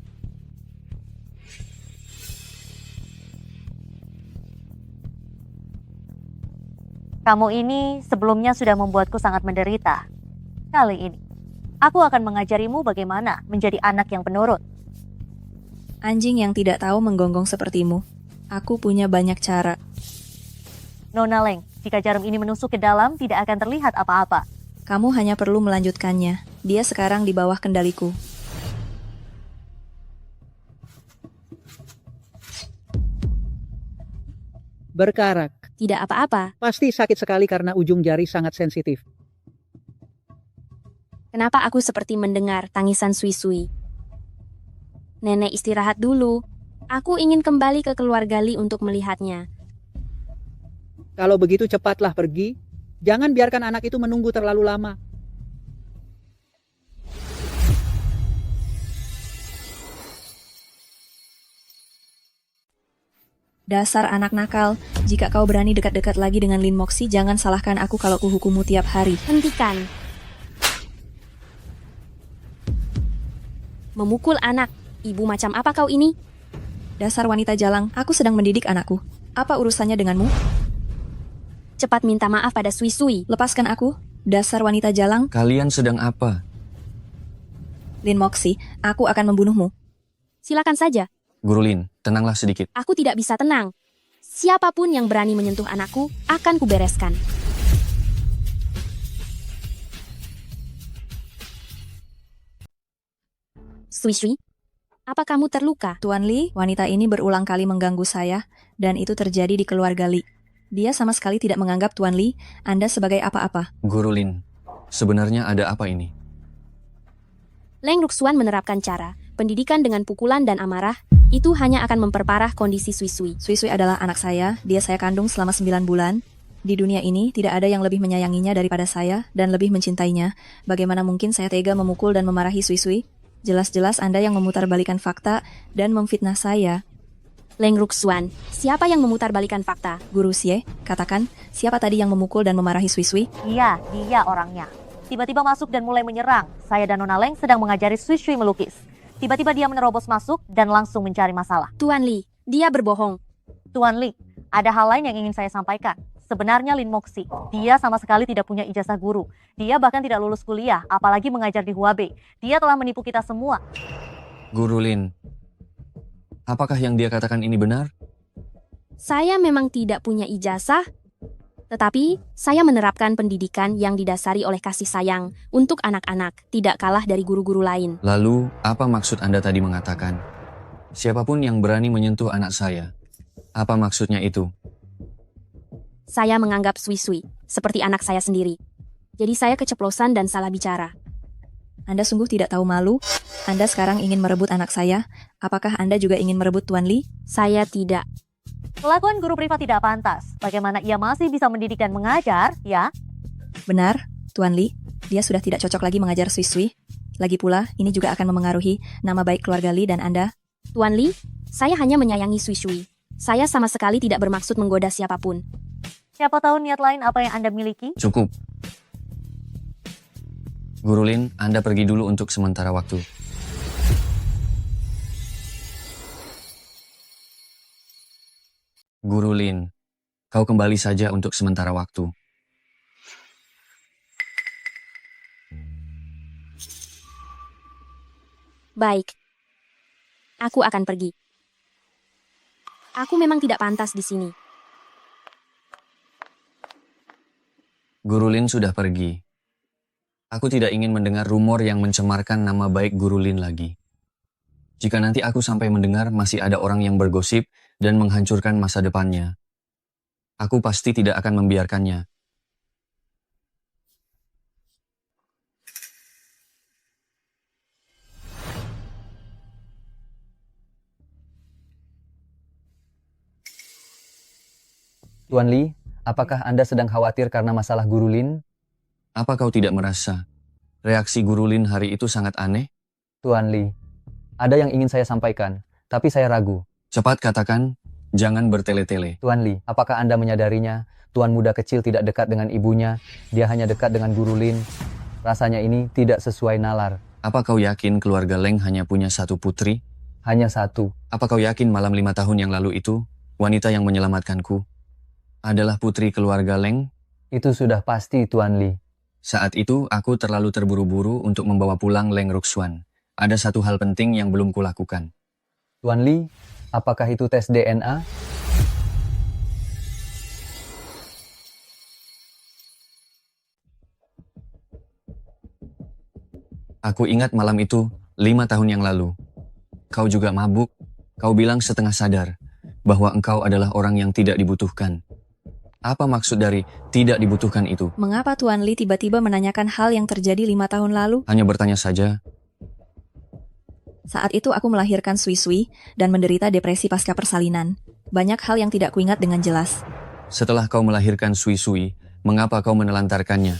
Kamu ini sebelumnya sudah membuatku sangat menderita. Kali ini, aku akan mengajarimu bagaimana menjadi anak yang penurut. Anjing yang tidak tahu menggonggong sepertimu. Aku punya banyak cara. Nona Leng, jika jarum ini menusuk ke dalam, tidak akan terlihat apa-apa. Kamu hanya perlu melanjutkannya. Dia sekarang di bawah kendaliku. Berkarak. Tidak apa-apa. Pasti sakit sekali karena ujung jari sangat sensitif. Kenapa aku seperti mendengar tangisan Sui-Sui? Nenek istirahat dulu. Aku ingin kembali ke keluarga Li untuk melihatnya. Kalau begitu cepatlah pergi. Jangan biarkan anak itu menunggu terlalu lama. Dasar anak nakal, jika kau berani dekat-dekat lagi dengan Lin Moxi, jangan salahkan aku kalau kuhukummu tiap hari. Hentikan. Memukul anak. Ibu macam apa kau ini? Dasar wanita jalang, aku sedang mendidik anakku. Apa urusannya denganmu? Cepat minta maaf pada Sui-Sui. Lepaskan aku, dasar wanita jalang. Kalian sedang apa? Lin Moxi, aku akan membunuhmu. Silakan saja. Guru Lin, tenanglah sedikit. Aku tidak bisa tenang. Siapapun yang berani menyentuh anakku, akan kubereskan. Sui-Sui, apa kamu terluka? Tuan Li, wanita ini berulang kali mengganggu saya, dan itu terjadi di keluarga Li. Dia sama sekali tidak menganggap Tuan Li, Anda sebagai apa-apa. Guru Lin, sebenarnya ada apa ini? Leng Ruxuan menerapkan cara pendidikan dengan pukulan dan amarah, itu hanya akan memperparah kondisi Sui-Sui. Sui-Sui adalah anak saya, dia saya kandung selama 9 bulan. Di dunia ini, tidak ada yang lebih menyayanginya daripada saya, dan lebih mencintainya. Bagaimana mungkin saya tega memukul dan memarahi Sui-Sui? Jelas-jelas Anda yang memutarbalikan fakta dan memfitnah saya. Leng Ruxuan, siapa yang memutarbalikan fakta? Guru Xie, katakan, siapa tadi yang memukul dan memarahi Sui-Sui? Iya, dia orangnya. Tiba-tiba masuk dan mulai menyerang. Saya dan Nona Leng sedang mengajari Sui-Sui melukis. Tiba-tiba dia menerobos masuk dan langsung mencari masalah. Tuan Li, dia berbohong. Tuan Li, ada hal lain yang ingin saya sampaikan. Sebenarnya Lin Moxi, dia sama sekali tidak punya ijazah guru. Dia bahkan tidak lulus kuliah, apalagi mengajar di Huabei. Dia telah menipu kita semua. Guru Lin, apakah yang dia katakan ini benar? Saya memang tidak punya ijazah, tetapi saya menerapkan pendidikan yang didasari oleh kasih sayang untuk anak-anak, tidak kalah dari guru-guru lain. Lalu, apa maksud Anda tadi mengatakan? Siapapun yang berani menyentuh anak saya. Apa maksudnya itu? Saya menganggap Sui-Sui seperti anak saya sendiri. Jadi saya keceplosan dan salah bicara. Anda sungguh tidak tahu malu? Anda sekarang ingin merebut anak saya? Apakah Anda juga ingin merebut Tuan Li? Saya tidak. Kelakuan guru privat tidak pantas. Bagaimana ia masih bisa mendidik dan mengajar, ya? Benar, Tuan Li. Dia sudah tidak cocok lagi mengajar Sui-Sui. Lagi pula, ini juga akan memengaruhi nama baik keluarga Li dan Anda. Tuan Li, saya hanya menyayangi Sui-Sui. Saya sama sekali tidak bermaksud menggoda siapapun. Siapa tahu niat lain apa yang Anda miliki? Cukup. Guru Lin, Anda pergi dulu untuk sementara waktu. Guru Lin, kau kembali saja untuk sementara waktu. Baik. Aku akan pergi. Aku memang tidak pantas di sini. Guru Lin sudah pergi. Aku tidak ingin mendengar rumor yang mencemarkan nama baik Guru Lin lagi. Jika nanti aku sampai mendengar masih ada orang yang bergosip dan menghancurkan masa depannya, aku pasti tidak akan membiarkannya. Tuan Li, apakah Anda sedang khawatir karena masalah Guru Lin? Apa kau tidak merasa reaksi Guru Lin hari itu sangat aneh? Tuan Li, ada yang ingin saya sampaikan, tapi saya ragu. Cepat katakan, jangan bertele-tele. Tuan Li, apakah Anda menyadarinya? Tuan muda kecil tidak dekat dengan ibunya, dia hanya dekat dengan Guru Lin. Rasanya ini tidak sesuai nalar. Apa kau yakin keluarga Leng hanya punya satu putri? Hanya satu. Apa kau yakin malam 5 tahun yang lalu itu, wanita yang menyelamatkanku adalah putri keluarga Leng? Itu sudah pasti, Tuan Li. Saat itu, aku terlalu terburu-buru untuk membawa pulang Leng Ruxuan. Ada satu hal penting yang belum kulakukan. Tuan Li, apakah itu tes DNA? Aku ingat malam itu, 5 tahun yang lalu. Kau juga mabuk. Kau bilang setengah sadar bahwa engkau adalah orang yang tidak dibutuhkan. Apa maksud dari tidak dibutuhkan itu? Mengapa Tuan Li tiba-tiba menanyakan hal yang terjadi 5 tahun lalu? Hanya bertanya saja. Saat itu aku melahirkan Sui Sui dan menderita depresi pasca persalinan. Banyak hal yang tidak kuingat dengan jelas. Setelah kau melahirkan Sui Sui, mengapa kau menelantarkannya?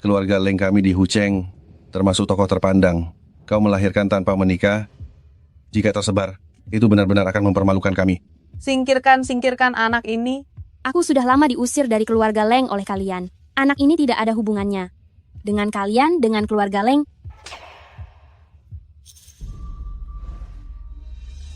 Keluarga Leng kami di Hucheng, termasuk tokoh terpandang. Kau melahirkan tanpa menikah. Jika tersebar, itu benar-benar akan mempermalukan kami. Singkirkan anak ini. Aku sudah lama diusir dari keluarga Leng oleh kalian. Anak ini tidak ada hubungannya dengan kalian, dengan keluarga Leng.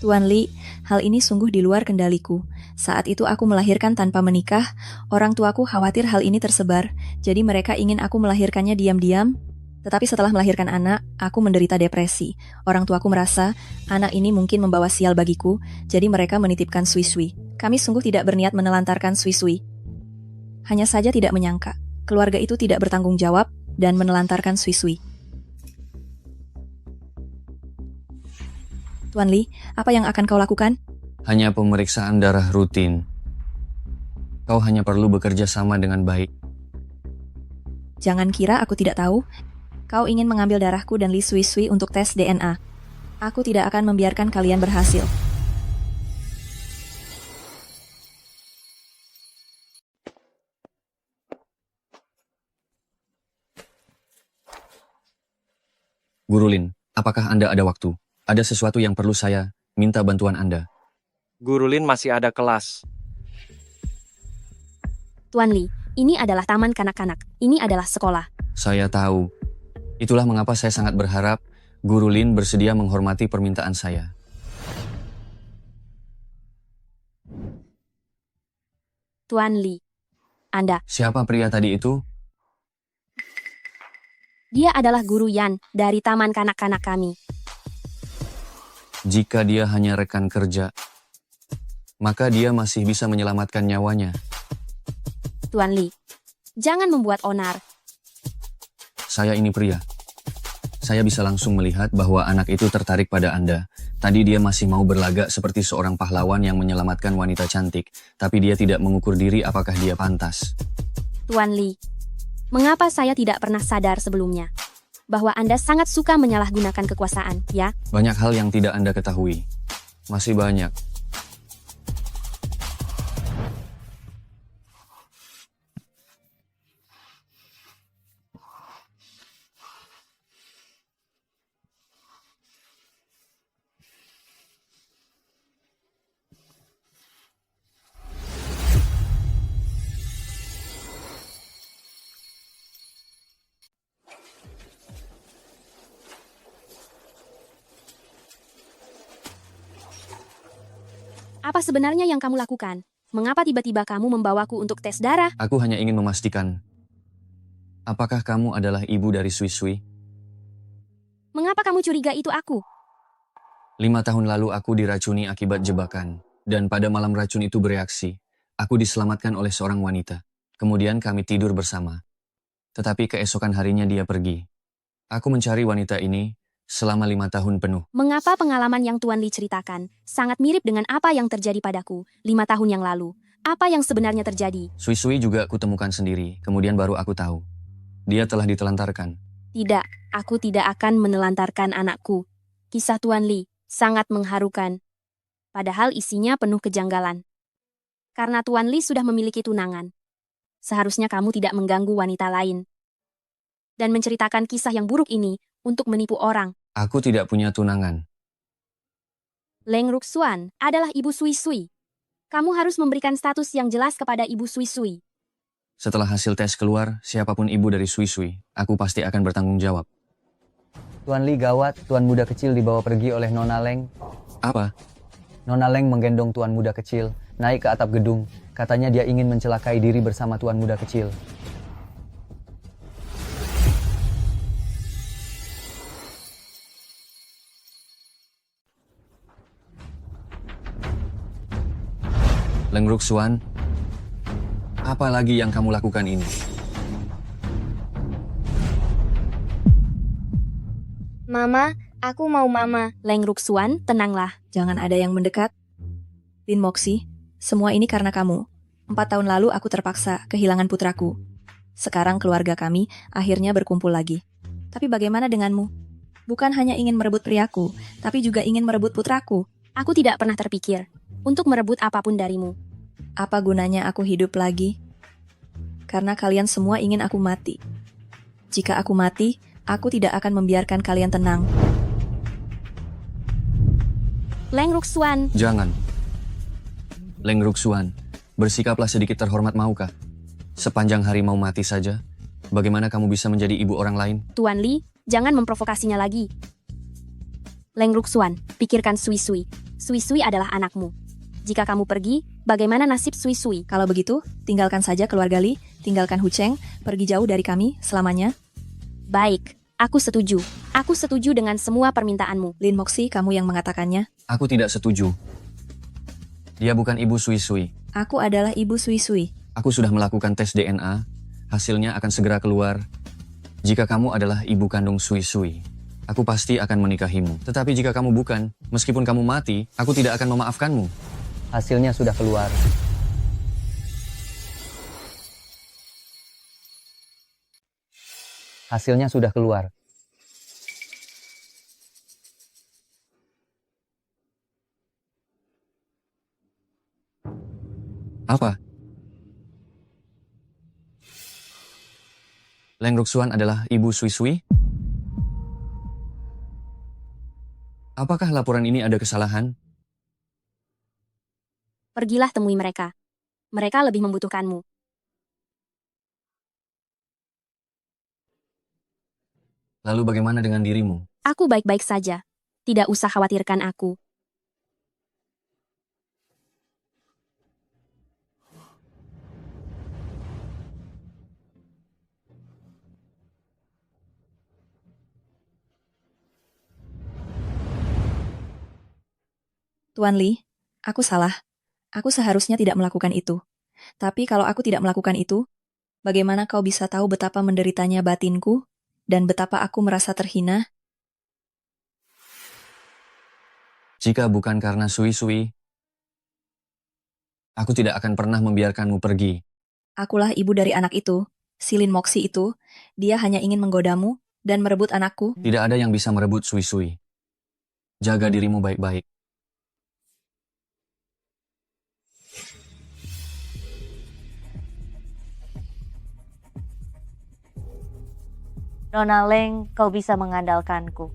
Tuan Li, hal ini sungguh di luar kendaliku. Saat itu aku melahirkan tanpa menikah, orang tuaku khawatir hal ini tersebar, jadi mereka ingin aku melahirkannya diam-diam. Tetapi setelah melahirkan anak, aku menderita depresi. Orang tuaku merasa anak ini mungkin membawa sial bagiku, jadi mereka menitipkan Sui Sui. Kami sungguh tidak berniat menelantarkan Sui Sui. Hanya saja tidak menyangka, keluarga itu tidak bertanggung jawab dan menelantarkan Sui Sui. Tuan Li, apa yang akan kau lakukan? Hanya pemeriksaan darah rutin. Kau hanya perlu bekerja sama dengan baik. Jangan kira aku tidak tahu. Kau ingin mengambil darahku dan Li Sui Sui untuk tes DNA. Aku tidak akan membiarkan kalian berhasil. Guru Lin, apakah Anda ada waktu? Ada sesuatu yang perlu saya minta bantuan Anda. Guru Lin masih ada kelas. Tuan Li, ini adalah taman kanak-kanak. Ini adalah sekolah. Saya tahu. Itulah mengapa saya sangat berharap Guru Lin bersedia menghormati permintaan saya. Tuan Li, Anda. Siapa pria tadi itu? Dia adalah Guru Yan dari taman kanak-kanak kami. Jika dia hanya rekan kerja, maka dia masih bisa menyelamatkan nyawanya. Tuan Li, jangan membuat onar. Saya ini pria. Saya bisa langsung melihat bahwa anak itu tertarik pada Anda. Tadi dia masih mau berlagak seperti seorang pahlawan yang menyelamatkan wanita cantik, tapi dia tidak mengukur diri apakah dia pantas. Tuan Li, mengapa saya tidak pernah sadar sebelumnya bahwa Anda sangat suka menyalahgunakan kekuasaan, ya? Banyak hal yang tidak Anda ketahui. Masih banyak. Apa sebenarnya yang kamu lakukan? Mengapa tiba-tiba kamu membawaku untuk tes darah? Aku hanya ingin memastikan, apakah kamu adalah ibu dari Sui Sui? Mengapa kamu curiga itu aku? 5 tahun lalu aku diracuni akibat jebakan, dan pada malam racun itu bereaksi. Aku diselamatkan oleh seorang wanita. Kemudian kami tidur bersama. Tetapi keesokan harinya dia pergi. Aku mencari wanita ini selama 5 tahun penuh. Mengapa pengalaman yang Tuan Li ceritakan sangat mirip dengan apa yang terjadi padaku 5 tahun yang lalu? Apa yang sebenarnya terjadi? Sui Sui juga aku temukan sendiri, kemudian baru aku tahu. Dia telah ditelantarkan. Tidak, aku tidak akan menelantarkan anakku. Kisah Tuan Li sangat mengharukan. Padahal isinya penuh kejanggalan. Karena Tuan Li sudah memiliki tunangan. Seharusnya kamu tidak mengganggu wanita lain. Dan menceritakan kisah yang buruk ini untuk menipu orang. Aku tidak punya tunangan. Leng Ruxuan adalah ibu Sui Sui. Kamu harus memberikan status yang jelas kepada ibu Sui Sui. Setelah hasil tes keluar, siapapun ibu dari Sui Sui, aku pasti akan bertanggung jawab. Tuan Li gawat, Tuan muda kecil dibawa pergi oleh Nona Leng. Apa? Nona Leng menggendong Tuan muda kecil, naik ke atap gedung, Katanya dia ingin mencelakai diri bersama tuan muda kecil. Leng Ruxuan, apa lagi yang kamu lakukan ini? Mama, aku mau mama. Leng Ruxuan, tenanglah. Jangan ada yang mendekat. Lin Moxi, semua ini karena kamu. 4 tahun lalu aku terpaksa kehilangan putraku. Sekarang keluarga kami akhirnya berkumpul lagi. Tapi bagaimana denganmu? Bukan hanya ingin merebut priaku, tapi juga ingin merebut putraku. Aku tidak pernah terpikir untuk merebut apapun darimu. Apa gunanya aku hidup lagi? Karena kalian semua ingin aku mati. Jika aku mati, aku tidak akan membiarkan kalian tenang. Leng Ruxuan. Jangan. Leng Ruxuan, bersikaplah sedikit terhormat maukah? Sepanjang hari mau mati saja, bagaimana kamu bisa menjadi ibu orang lain? Tuan Li, jangan memprovokasinya lagi. Leng Ruxuan, pikirkan Sui Sui. Sui Sui adalah anakmu. Jika kamu pergi, bagaimana nasib Sui Sui? Kalau begitu, tinggalkan saja keluarga Li, tinggalkan Hu Cheng, pergi jauh dari kami selamanya. Baik, aku setuju. Aku setuju dengan semua permintaanmu. Lin Moxi, kamu yang mengatakannya. Aku tidak setuju. Dia bukan ibu Sui Sui. Aku adalah ibu Sui Sui. Aku sudah melakukan tes DNA, hasilnya akan segera keluar. Jika kamu adalah ibu kandung Sui Sui, aku pasti akan menikahimu. Tetapi jika kamu bukan, meskipun kamu mati, aku tidak akan memaafkanmu. Hasilnya sudah keluar. Hasilnya sudah keluar. Apa? Leng Ruxuan adalah ibu Sui Sui? Apakah laporan ini ada kesalahan? Pergilah temui mereka. Mereka lebih membutuhkanmu. Lalu bagaimana dengan dirimu? Aku baik-baik saja. Tidak usah khawatirkan aku. Tuan Li, aku salah. Aku seharusnya tidak melakukan itu. Tapi kalau aku tidak melakukan itu, bagaimana kau bisa tahu betapa menderitanya batinku dan betapa aku merasa terhina? Jika bukan karena Sui Sui, aku tidak akan pernah membiarkanmu pergi. Akulah ibu dari anak itu, si Lin Moxi itu. Dia hanya ingin menggodamu dan merebut anakku. Tidak ada yang bisa merebut Sui Sui. Jaga dirimu baik-baik. Nona Leng, kau bisa mengandalkanku.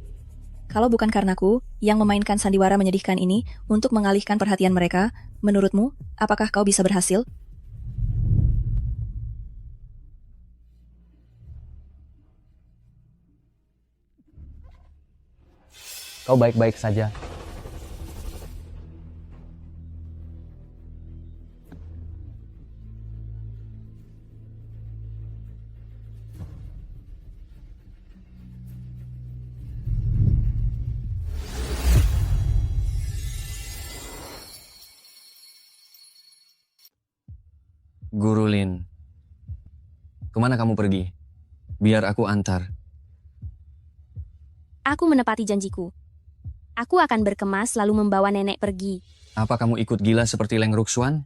Kalau bukan karenaku yang memainkan sandiwara menyedihkan ini untuk mengalihkan perhatian mereka, menurutmu, apakah kau bisa berhasil? Kau baik-baik saja. Guru Lin, kemana kamu pergi? Biar aku antar. Aku menepati janjiku. Aku akan berkemas lalu membawa nenek pergi. Apa kamu ikut gila seperti Leng Ruxuan?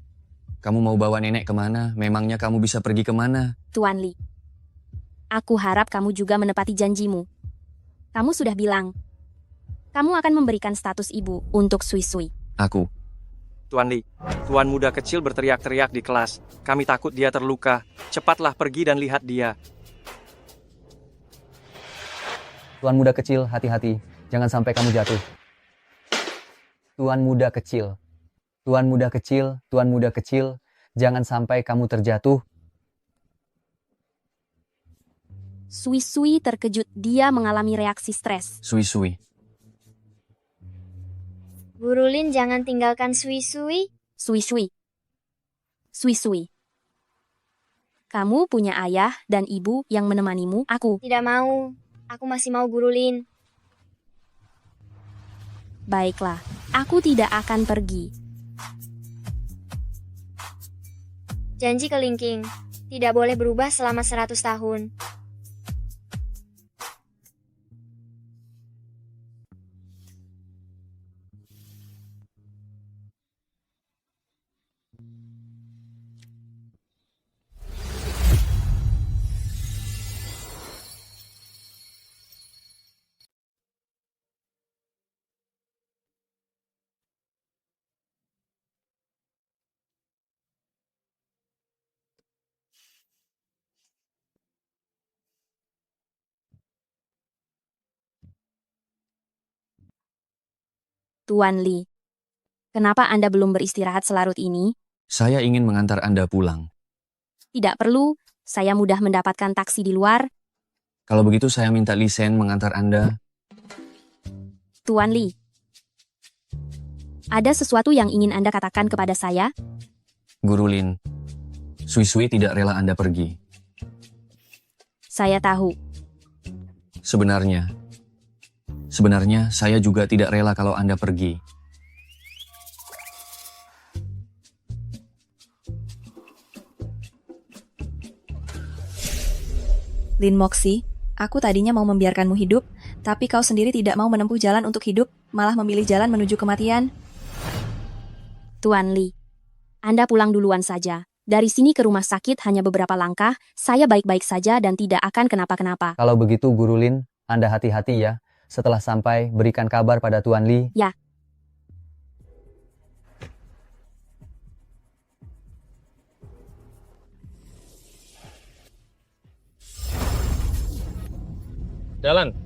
Kamu mau bawa nenek kemana? Memangnya kamu bisa pergi kemana? Tuan Li, aku harap kamu juga menepati janjimu. Kamu sudah bilang, kamu akan memberikan status ibu untuk Sui Sui. Aku. Tuan Li, tuan muda kecil berteriak-teriak di kelas. Kami takut dia terluka. Cepatlah pergi dan lihat dia. Tuan muda kecil, hati-hati. Jangan sampai kamu jatuh. Tuan muda kecil. Tuan muda kecil, tuan muda kecil. Jangan sampai kamu terjatuh. Sui Sui terkejut. Dia mengalami reaksi stres. Sui Sui. Guru Lin, jangan tinggalkan Sui Sui. Sui Sui. Sui-sui. Kamu punya ayah dan ibu yang menemanimu, aku. Tidak mau. Aku masih mau Guru Lin. Baiklah, aku tidak akan pergi. Janji kelingking. Tidak boleh berubah selama 100 tahun. Tuan Li, kenapa Anda belum beristirahat selarut ini? Saya ingin mengantar Anda pulang. Tidak perlu, saya mudah mendapatkan taksi di luar. Kalau begitu saya minta Li Shen mengantar Anda. Tuan Li, ada sesuatu yang ingin Anda katakan kepada saya? Guru Lin, Sui-sui tidak rela Anda pergi. Saya tahu. Sebenarnya saya juga tidak rela kalau Anda pergi. Lin Moxi, aku tadinya mau membiarkanmu hidup, tapi kau sendiri tidak mau menempuh jalan untuk hidup, malah memilih jalan menuju kematian. Tuan Li, Anda pulang duluan saja. Dari sini ke rumah sakit hanya beberapa langkah, saya baik-baik saja dan tidak akan kenapa-kenapa. Kalau begitu Guru Lin, Anda hati-hati ya. Setelah sampai, berikan kabar pada Tuan Li. Ya. Jalan.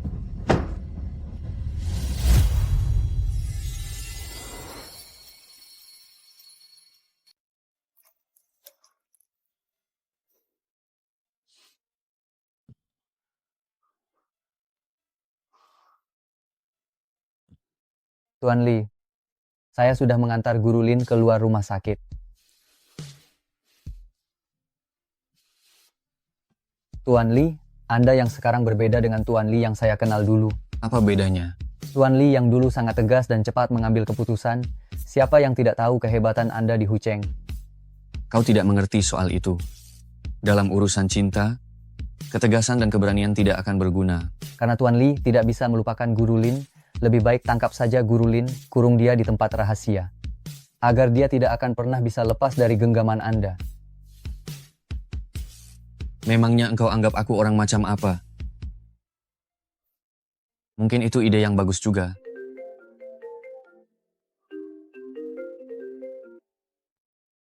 Tuan Li, saya sudah mengantar Guru Lin keluar rumah sakit. Tuan Li, Anda yang sekarang berbeda dengan Tuan Li yang saya kenal dulu. Apa bedanya? Tuan Li yang dulu sangat tegas dan cepat mengambil keputusan. Siapa yang tidak tahu kehebatan Anda di Hucheng? Kau tidak mengerti soal itu. Dalam urusan cinta, ketegasan dan keberanian tidak akan berguna. Karena Tuan Li tidak bisa melupakan Guru Lin, lebih baik tangkap saja Guru Lin, kurung dia di tempat rahasia. Agar dia tidak akan pernah bisa lepas dari genggaman Anda. Memangnya engkau anggap aku orang macam apa? Mungkin itu ide yang bagus juga.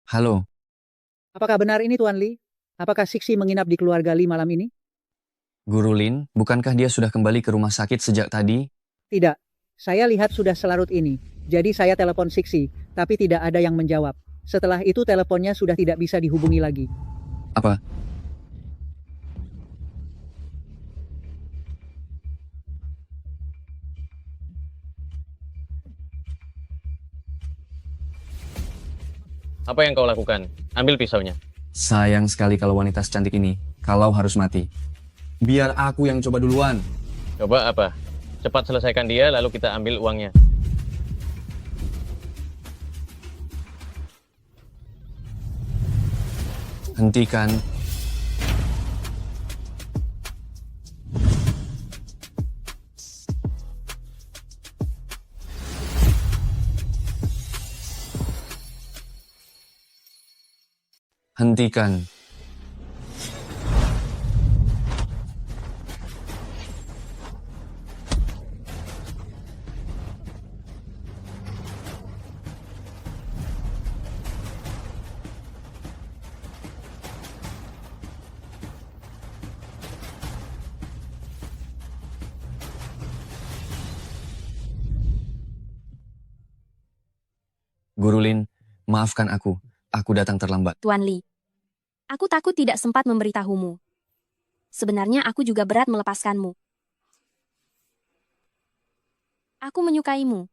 Halo, Apakah benar ini Tuan Li? Apakah Siksi menginap di keluarga Li malam ini? Guru Lin, bukankah dia sudah kembali ke rumah sakit sejak tadi? Tidak. Saya lihat sudah selarut ini. Jadi saya telepon Siksi, tapi tidak ada yang menjawab. Setelah itu teleponnya sudah tidak bisa dihubungi lagi. Apa? Apa yang kau lakukan? Ambil pisaunya. Sayang sekali kalau wanita secantik ini, kalau harus mati. Biar aku yang coba duluan. Coba apa? Cepat selesaikan dia, lalu kita ambil uangnya. Hentikan. Hentikan. Guru Lin, maafkan aku. Aku datang terlambat. Tuan Li, aku takut tidak sempat memberitahumu. Sebenarnya aku juga berat melepaskanmu. Aku menyukaimu.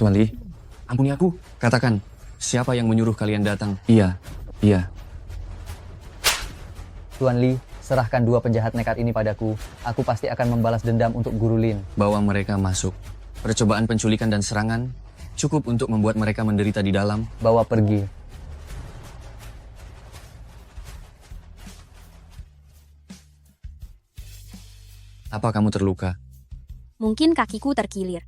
Tuan Li, ampuni aku. Katakan, siapa yang menyuruh kalian datang? Iya. Tuan Li, serahkan dua penjahat nekat ini padaku. Aku pasti akan membalas dendam untuk Guru Lin. Bawa mereka masuk. Percobaan penculikan dan serangan cukup untuk membuat mereka menderita di dalam. Bawa pergi. Apa kamu terluka? Mungkin kakiku terkilir.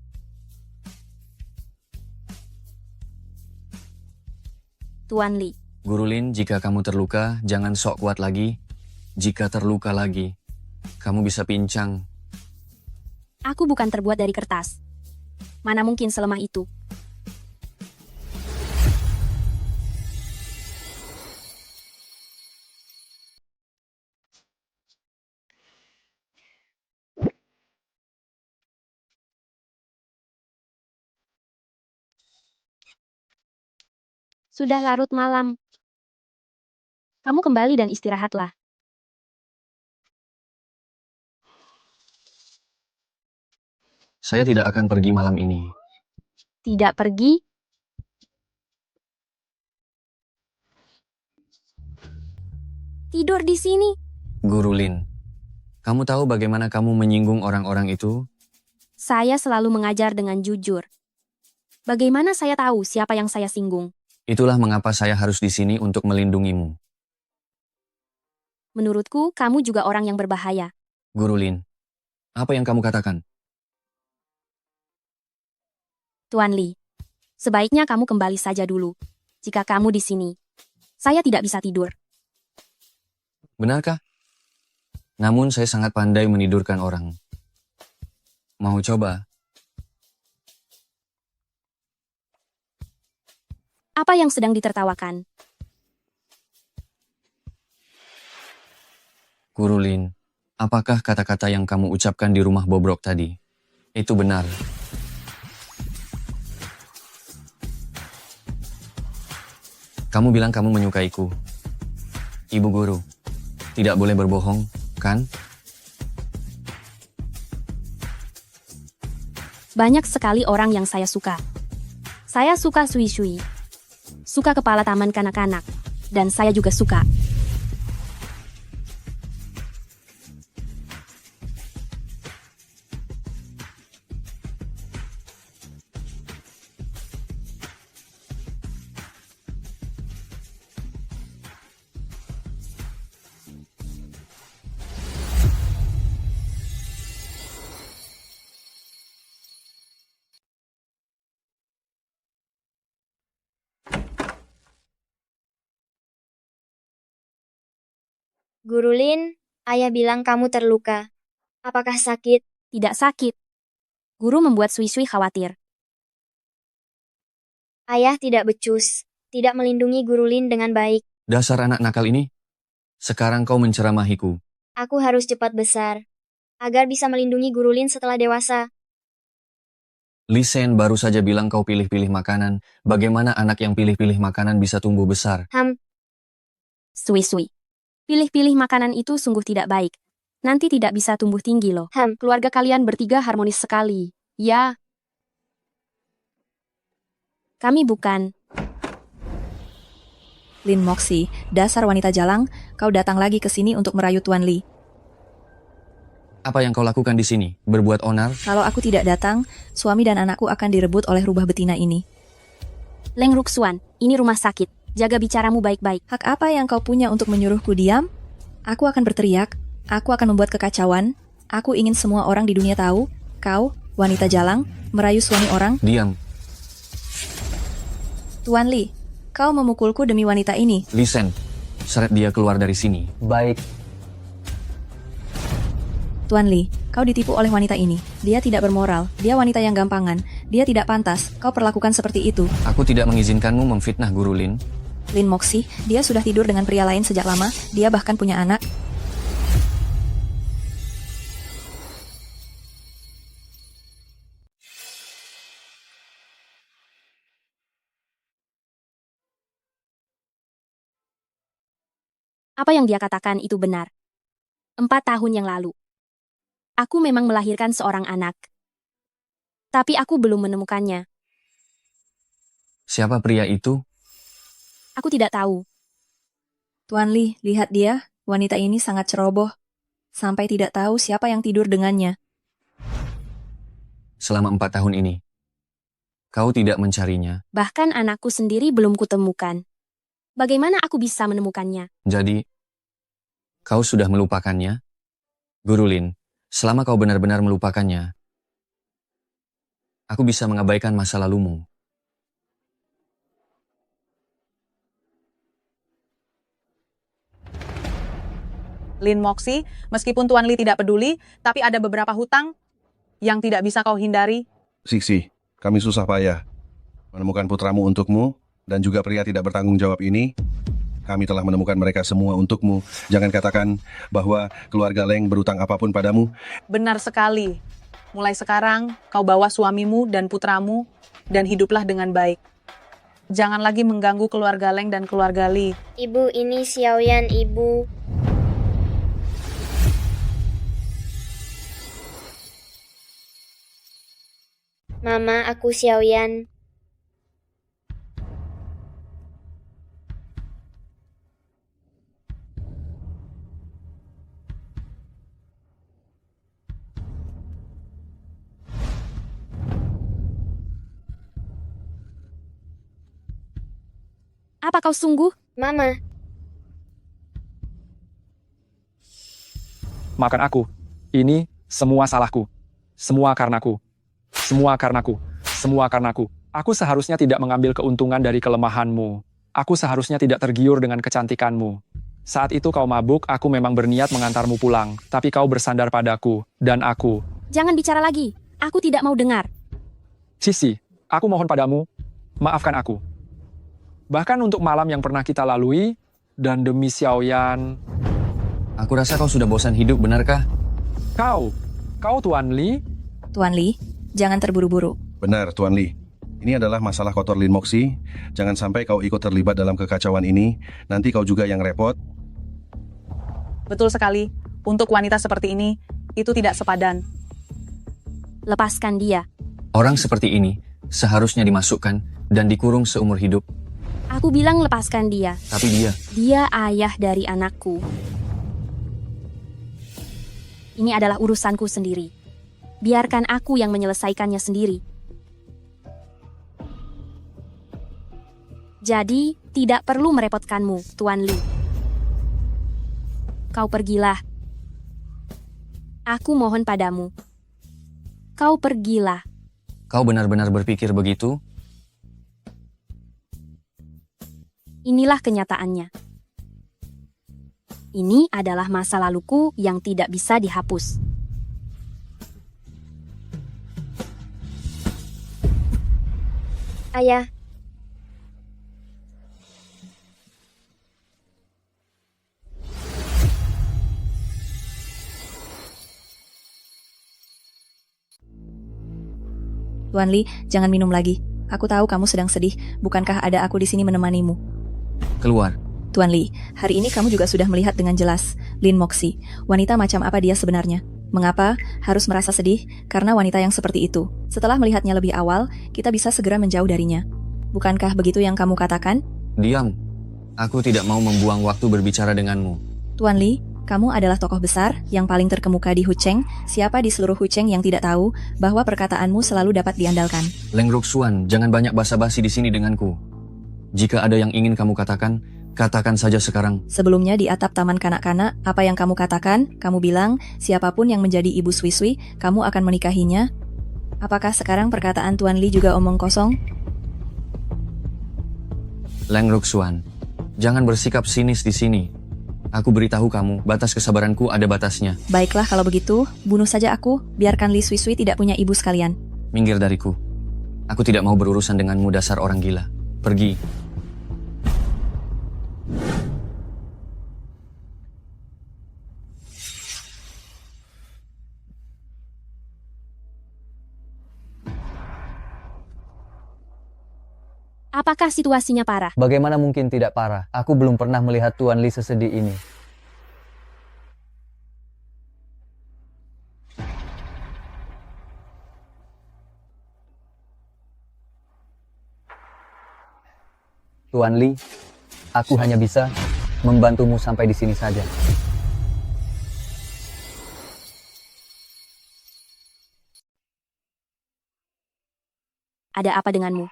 Tuan Li, Guru Lin, jika kamu terluka, jangan sok kuat lagi. Jika terluka lagi, kamu bisa pincang. aku bukan terbuat dari kertas. Mana mungkin selemah itu? Sudah larut malam. Kamu kembali dan istirahatlah. Saya tidak akan pergi malam ini. Tidak pergi? Tidur di sini? Guru Lin, kamu tahu bagaimana kamu menyinggung orang-orang itu? Saya selalu mengajar dengan jujur. Bagaimana saya tahu siapa yang saya singgung? Itulah mengapa saya harus di sini untuk melindungimu. Menurutku, kamu juga orang yang berbahaya. Guru Lin, apa yang kamu katakan? Tuan Li, sebaiknya kamu kembali saja dulu. Jika kamu di sini, saya tidak bisa tidur. Benarkah? Namun saya sangat pandai menidurkan orang. Mau coba? Apa yang sedang ditertawakan? Guru Lin, apakah kata-kata yang kamu ucapkan di rumah bobrok tadi? Itu benar. Kamu bilang kamu menyukaiku. Ibu guru, tidak boleh berbohong, kan? Banyak sekali orang yang saya suka. Saya suka Sui Sui. Suka kepala taman kanak-kanak. Dan saya juga suka. Guru Lin, ayah bilang kamu terluka. Apakah sakit? Tidak sakit. Guru membuat Sui Sui khawatir. Ayah tidak becus, tidak melindungi Guru Lin dengan baik. Dasar anak nakal ini. Sekarang kau menceramahiku. Aku harus cepat besar, agar bisa melindungi Guru Lin setelah dewasa. Li Sen baru saja bilang kau pilih-pilih makanan. Bagaimana anak yang pilih-pilih makanan bisa tumbuh besar? Sui Sui. Pilih-pilih makanan itu sungguh tidak baik. Nanti tidak bisa tumbuh tinggi loh. Keluarga kalian bertiga harmonis sekali. Ya. Kami bukan. Lin Moxi, dasar wanita jalang, kau datang lagi ke sini untuk merayu Tuan Li. Apa yang kau lakukan di sini? Berbuat onar? Kalau aku tidak datang, suami dan anakku akan direbut oleh rubah betina ini. Leng Ruxuan, ini rumah sakit. Jaga bicaramu baik-baik. Hak apa yang kau punya untuk menyuruhku diam? Aku akan berteriak. Aku akan membuat kekacauan. Aku ingin semua orang di dunia tahu. Kau, wanita jalang, merayu suami orang. Diam. Tuan Li, kau memukulku demi wanita ini. Li Sen, seret dia keluar dari sini. Baik. Tuan Li, kau ditipu oleh wanita ini. Dia tidak bermoral. Dia wanita yang gampangan. Dia tidak pantas. Kau perlakukan seperti itu. Aku tidak mengizinkanmu memfitnah Guru Lin. Lin Moxi, dia sudah tidur dengan pria lain sejak lama. Dia bahkan punya anak. Apa yang dia katakan itu benar. 4 tahun yang lalu. Aku memang melahirkan seorang anak. Tapi aku belum menemukannya. Siapa pria itu? Aku tidak tahu. Tuan Li, lihat dia. Wanita ini sangat ceroboh. Sampai tidak tahu siapa yang tidur dengannya. Selama 4 tahun ini. Kau tidak mencarinya. Bahkan anakku sendiri belum kutemukan. Bagaimana aku bisa menemukannya? Jadi, kau sudah melupakannya? Guru Lin, selama kau benar-benar melupakannya, aku bisa mengabaikan masa lalumu. Lin Moxi, meskipun Tuan Li tidak peduli, tapi ada beberapa hutang yang tidak bisa kau hindari. Siksi, kami susah payah menemukan putramu untukmu dan juga pria tidak bertanggung jawab ini. Kami telah menemukan mereka semua untukmu. Jangan katakan bahwa keluarga Leng berutang apapun padamu. Benar sekali. Mulai sekarang, kau bawa suamimu dan putramu dan hiduplah dengan baik. Jangan lagi mengganggu keluarga Leng dan keluarga Li. Ibu, ini Xiaoyan, Ibu. Mama, aku Xiaoyan. Apa kau sungguh? Mama. Maafkan aku. Ini semua salahku. Semua karenaku. Semua karenaku. Semua karenaku. Aku seharusnya tidak mengambil keuntungan dari kelemahanmu. Aku seharusnya tidak tergiur dengan kecantikanmu. Saat itu kau mabuk, aku memang berniat mengantarmu pulang. Tapi kau bersandar padaku. Dan aku. Jangan bicara lagi. Aku tidak mau dengar. Sisi, aku mohon padamu, maafkan aku. Bahkan untuk malam yang pernah kita lalui, dan demi Xiaoyan. Aku rasa kau sudah bosan hidup, benarkah? Kau Tuan Li? Tuan Li, jangan terburu-buru. Benar, Tuan Li. Ini adalah masalah kotor Lin Moxi. Jangan sampai kau ikut terlibat dalam kekacauan ini. Nanti kau juga yang repot. Betul sekali. Untuk wanita seperti ini, itu tidak sepadan. Lepaskan dia. Orang seperti ini seharusnya dimasukkan dan dikurung seumur hidup. Aku bilang lepaskan dia. Tapi dia... Dia ayah dari anakku. Ini adalah urusanku sendiri. Biarkan aku yang menyelesaikannya sendiri. Jadi, tidak perlu merepotkanmu, Tuan Li. Kau pergilah. Aku mohon padamu. Kau pergilah. Kau benar-benar berpikir begitu? Inilah kenyataannya. Ini adalah masa laluku yang tidak bisa dihapus. Ayah. Tuan Li, jangan minum lagi. Aku tahu kamu sedang sedih. Bukankah ada aku di sini menemanimu? Keluar. Tuan Li, hari ini kamu juga sudah melihat dengan jelas Lin Moxi. Wanita macam apa dia sebenarnya? Mengapa harus merasa sedih? Karena wanita yang seperti itu. Setelah melihatnya lebih awal, kita bisa segera menjauh darinya. Bukankah begitu yang kamu katakan? Diam. Aku tidak mau membuang waktu berbicara denganmu. Tuan Li, kamu adalah tokoh besar yang paling terkemuka di Hucheng. Siapa di seluruh Hucheng yang tidak tahu bahwa perkataanmu selalu dapat diandalkan? Leng Ruxuan, jangan banyak basa-basi di sini denganku. Jika ada yang ingin kamu katakan, katakan saja sekarang. Sebelumnya di atap taman kanak-kanak, apa yang kamu katakan? Kamu bilang, siapapun yang menjadi ibu Sui-Sui, kamu akan menikahinya? Apakah sekarang perkataan Tuan Li juga omong kosong? Leng Ruxuan, jangan bersikap sinis di sini. Aku beritahu kamu, batas kesabaranku ada batasnya. Baiklah kalau begitu, bunuh saja aku, biarkan Li Sui-Sui tidak punya ibu sekalian. Minggir dariku. Aku tidak mau berurusan denganmu dasar orang gila. Pergi. Apakah situasinya parah? Bagaimana mungkin tidak parah? Aku belum pernah melihat Tuan Li sesedih ini. Tuan Li, aku hanya bisa membantumu sampai di sini saja. Ada apa denganmu?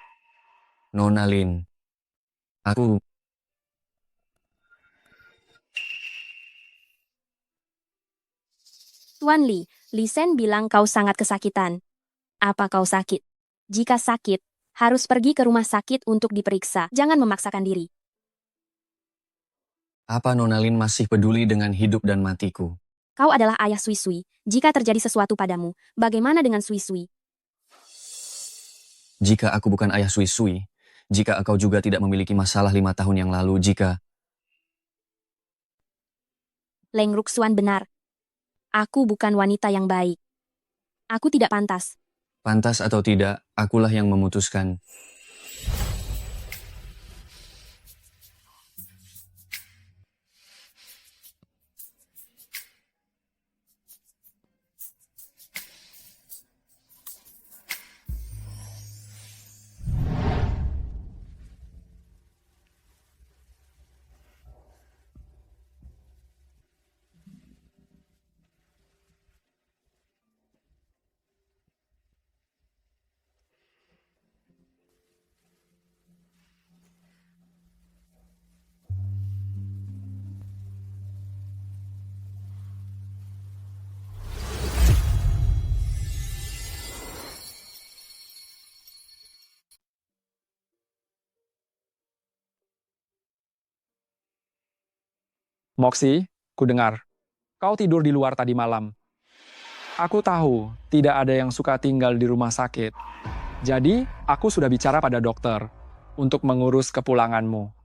Nona Lin, aku Tuan Li, Li Sen bilang kau sangat kesakitan. Apa kau sakit? Jika sakit, harus pergi ke rumah sakit untuk diperiksa. Jangan memaksakan diri. Apa Nona Lin masih peduli dengan hidup dan matiku? Kau adalah ayah Sui Sui. Jika terjadi sesuatu padamu, bagaimana dengan Sui Sui? Jika aku bukan ayah Sui Sui, jika engkau juga tidak memiliki masalah 5 tahun yang lalu, jika... Leng Ruxuan benar. Aku bukan wanita yang baik. Aku tidak pantas. Pantas atau tidak, akulah yang memutuskan. Moxie, ku dengar. Kau tidur di luar tadi malam. Aku tahu tidak ada yang suka tinggal di rumah sakit. Jadi, aku sudah bicara pada dokter untuk mengurus kepulanganmu.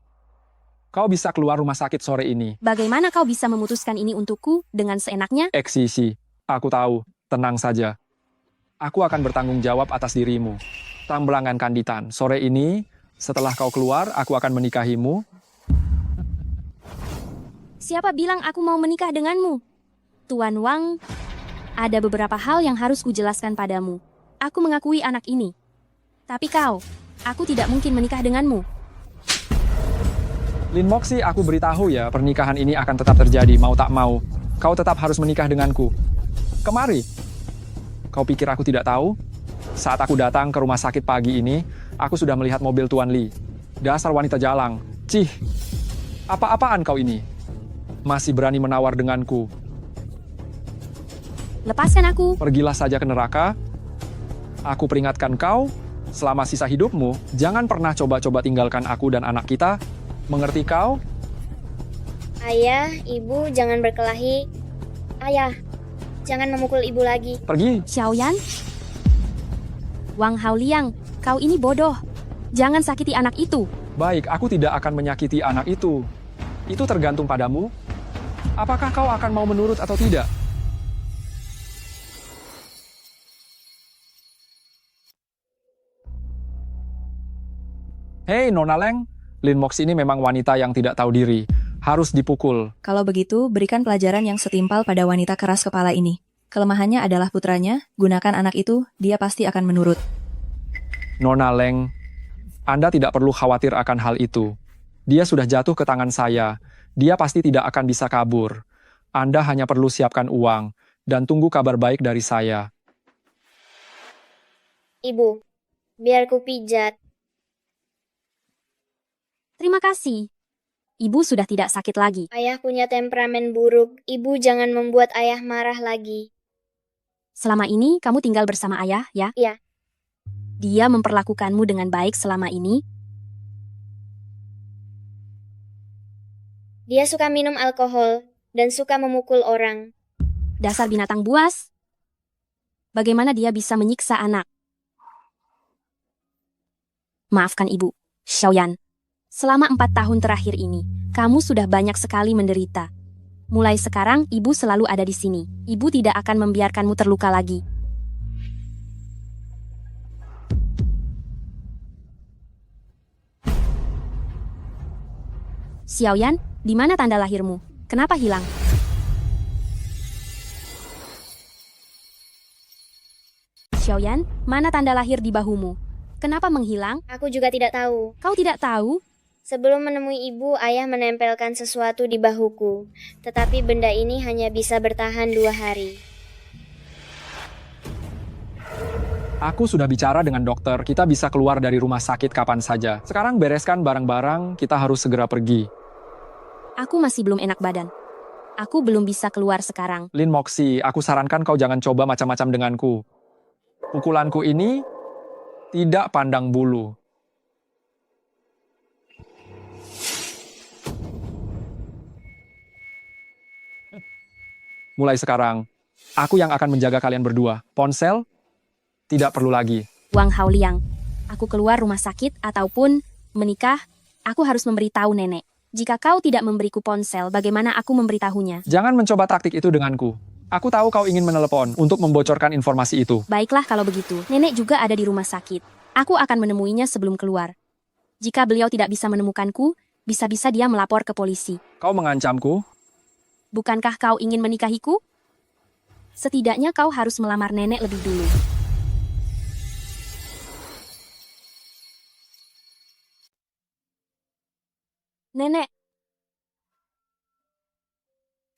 Kau bisa keluar rumah sakit sore ini. Bagaimana kau bisa memutuskan ini untukku dengan seenaknya? Eksisi, aku tahu. Tenang saja. Aku akan bertanggung jawab atas dirimu. Tambelangan Kanditan, sore ini, setelah kau keluar, aku akan menikahimu. Siapa bilang aku mau menikah denganmu? Tuan Wang, ada beberapa hal yang harus kujelaskan padamu. Aku mengakui anak ini. Tapi kau, aku tidak mungkin menikah denganmu. Lin Moxie, aku beritahu ya, pernikahan ini akan tetap terjadi, mau tak mau. Kau tetap harus menikah denganku. Kemari. Kau pikir aku tidak tahu? Saat aku datang ke rumah sakit pagi ini, aku sudah melihat mobil Tuan Li. Dasar wanita jalang. Cih, apa-apaan kau ini? Masih berani menawar denganku. Lepaskan aku. Pergilah saja ke neraka. Aku peringatkan kau, selama sisa hidupmu, jangan pernah coba-coba tinggalkan aku dan anak kita. Mengerti kau? Ayah, ibu jangan berkelahi. Ayah, jangan memukul ibu lagi. Pergi. Xiaoyan? Wang Haoliang, kau ini bodoh. Jangan sakiti anak itu. Baik, aku tidak akan menyakiti anak itu. Itu tergantung padamu. Apakah kau akan mau menurut atau tidak? Hei, Nona Leng. Lin Mox ini memang wanita yang tidak tahu diri. Harus dipukul. Kalau begitu, berikan pelajaran yang setimpal pada wanita keras kepala ini. Kelemahannya adalah putranya, gunakan anak itu, dia pasti akan menurut. Nona Leng, Anda tidak perlu khawatir akan hal itu. Dia sudah jatuh ke tangan saya. Dia pasti tidak akan bisa kabur. Anda hanya perlu siapkan uang dan tunggu kabar baik dari saya. Ibu, biar ku pijat. Terima kasih. Ibu sudah tidak sakit lagi. Ayah punya temperamen buruk. Ibu jangan membuat ayah marah lagi. Selama ini kamu tinggal bersama ayah, ya? Iya. Dia memperlakukanmu dengan baik selama ini? Dia suka minum alkohol dan suka memukul orang. Dasar binatang buas. Bagaimana dia bisa menyiksa anak? Maafkan ibu, Xiaoyan. Selama 4 tahun terakhir ini, kamu sudah banyak sekali menderita. Mulai sekarang, ibu selalu ada di sini. Ibu tidak akan membiarkanmu terluka lagi. Xiaoyan, di mana tanda lahirmu? Kenapa hilang? Xiaoyan, mana tanda lahir di bahumu? Kenapa menghilang? Aku juga tidak tahu. Kau tidak tahu? Sebelum menemui ibu, ayah menempelkan sesuatu di bahuku. Tetapi benda ini hanya bisa bertahan 2 hari. Aku sudah bicara dengan dokter, kita bisa keluar dari rumah sakit kapan saja. Sekarang bereskan barang-barang, kita harus segera pergi. Aku masih belum enak badan. Aku belum bisa keluar sekarang. Lin Moxie, aku sarankan kau jangan coba macam-macam denganku. Pukulanku ini tidak pandang bulu. Mulai sekarang, aku yang akan menjaga kalian berdua. Ponsel tidak perlu lagi. Wang Haoliang, aku keluar rumah sakit ataupun menikah, aku harus memberitahu nenek. Jika kau tidak memberiku ponsel, bagaimana aku memberitahunya? Jangan mencoba taktik itu denganku. Aku tahu kau ingin menelepon untuk membocorkan informasi itu. Baiklah kalau begitu. Nenek juga ada di rumah sakit. Aku akan menemuinya sebelum keluar. Jika beliau tidak bisa menemukanku, bisa-bisa dia melapor ke polisi. Kau mengancamku? Bukankah kau ingin menikahiku? Setidaknya kau harus melamar nenek lebih dulu. Nenek,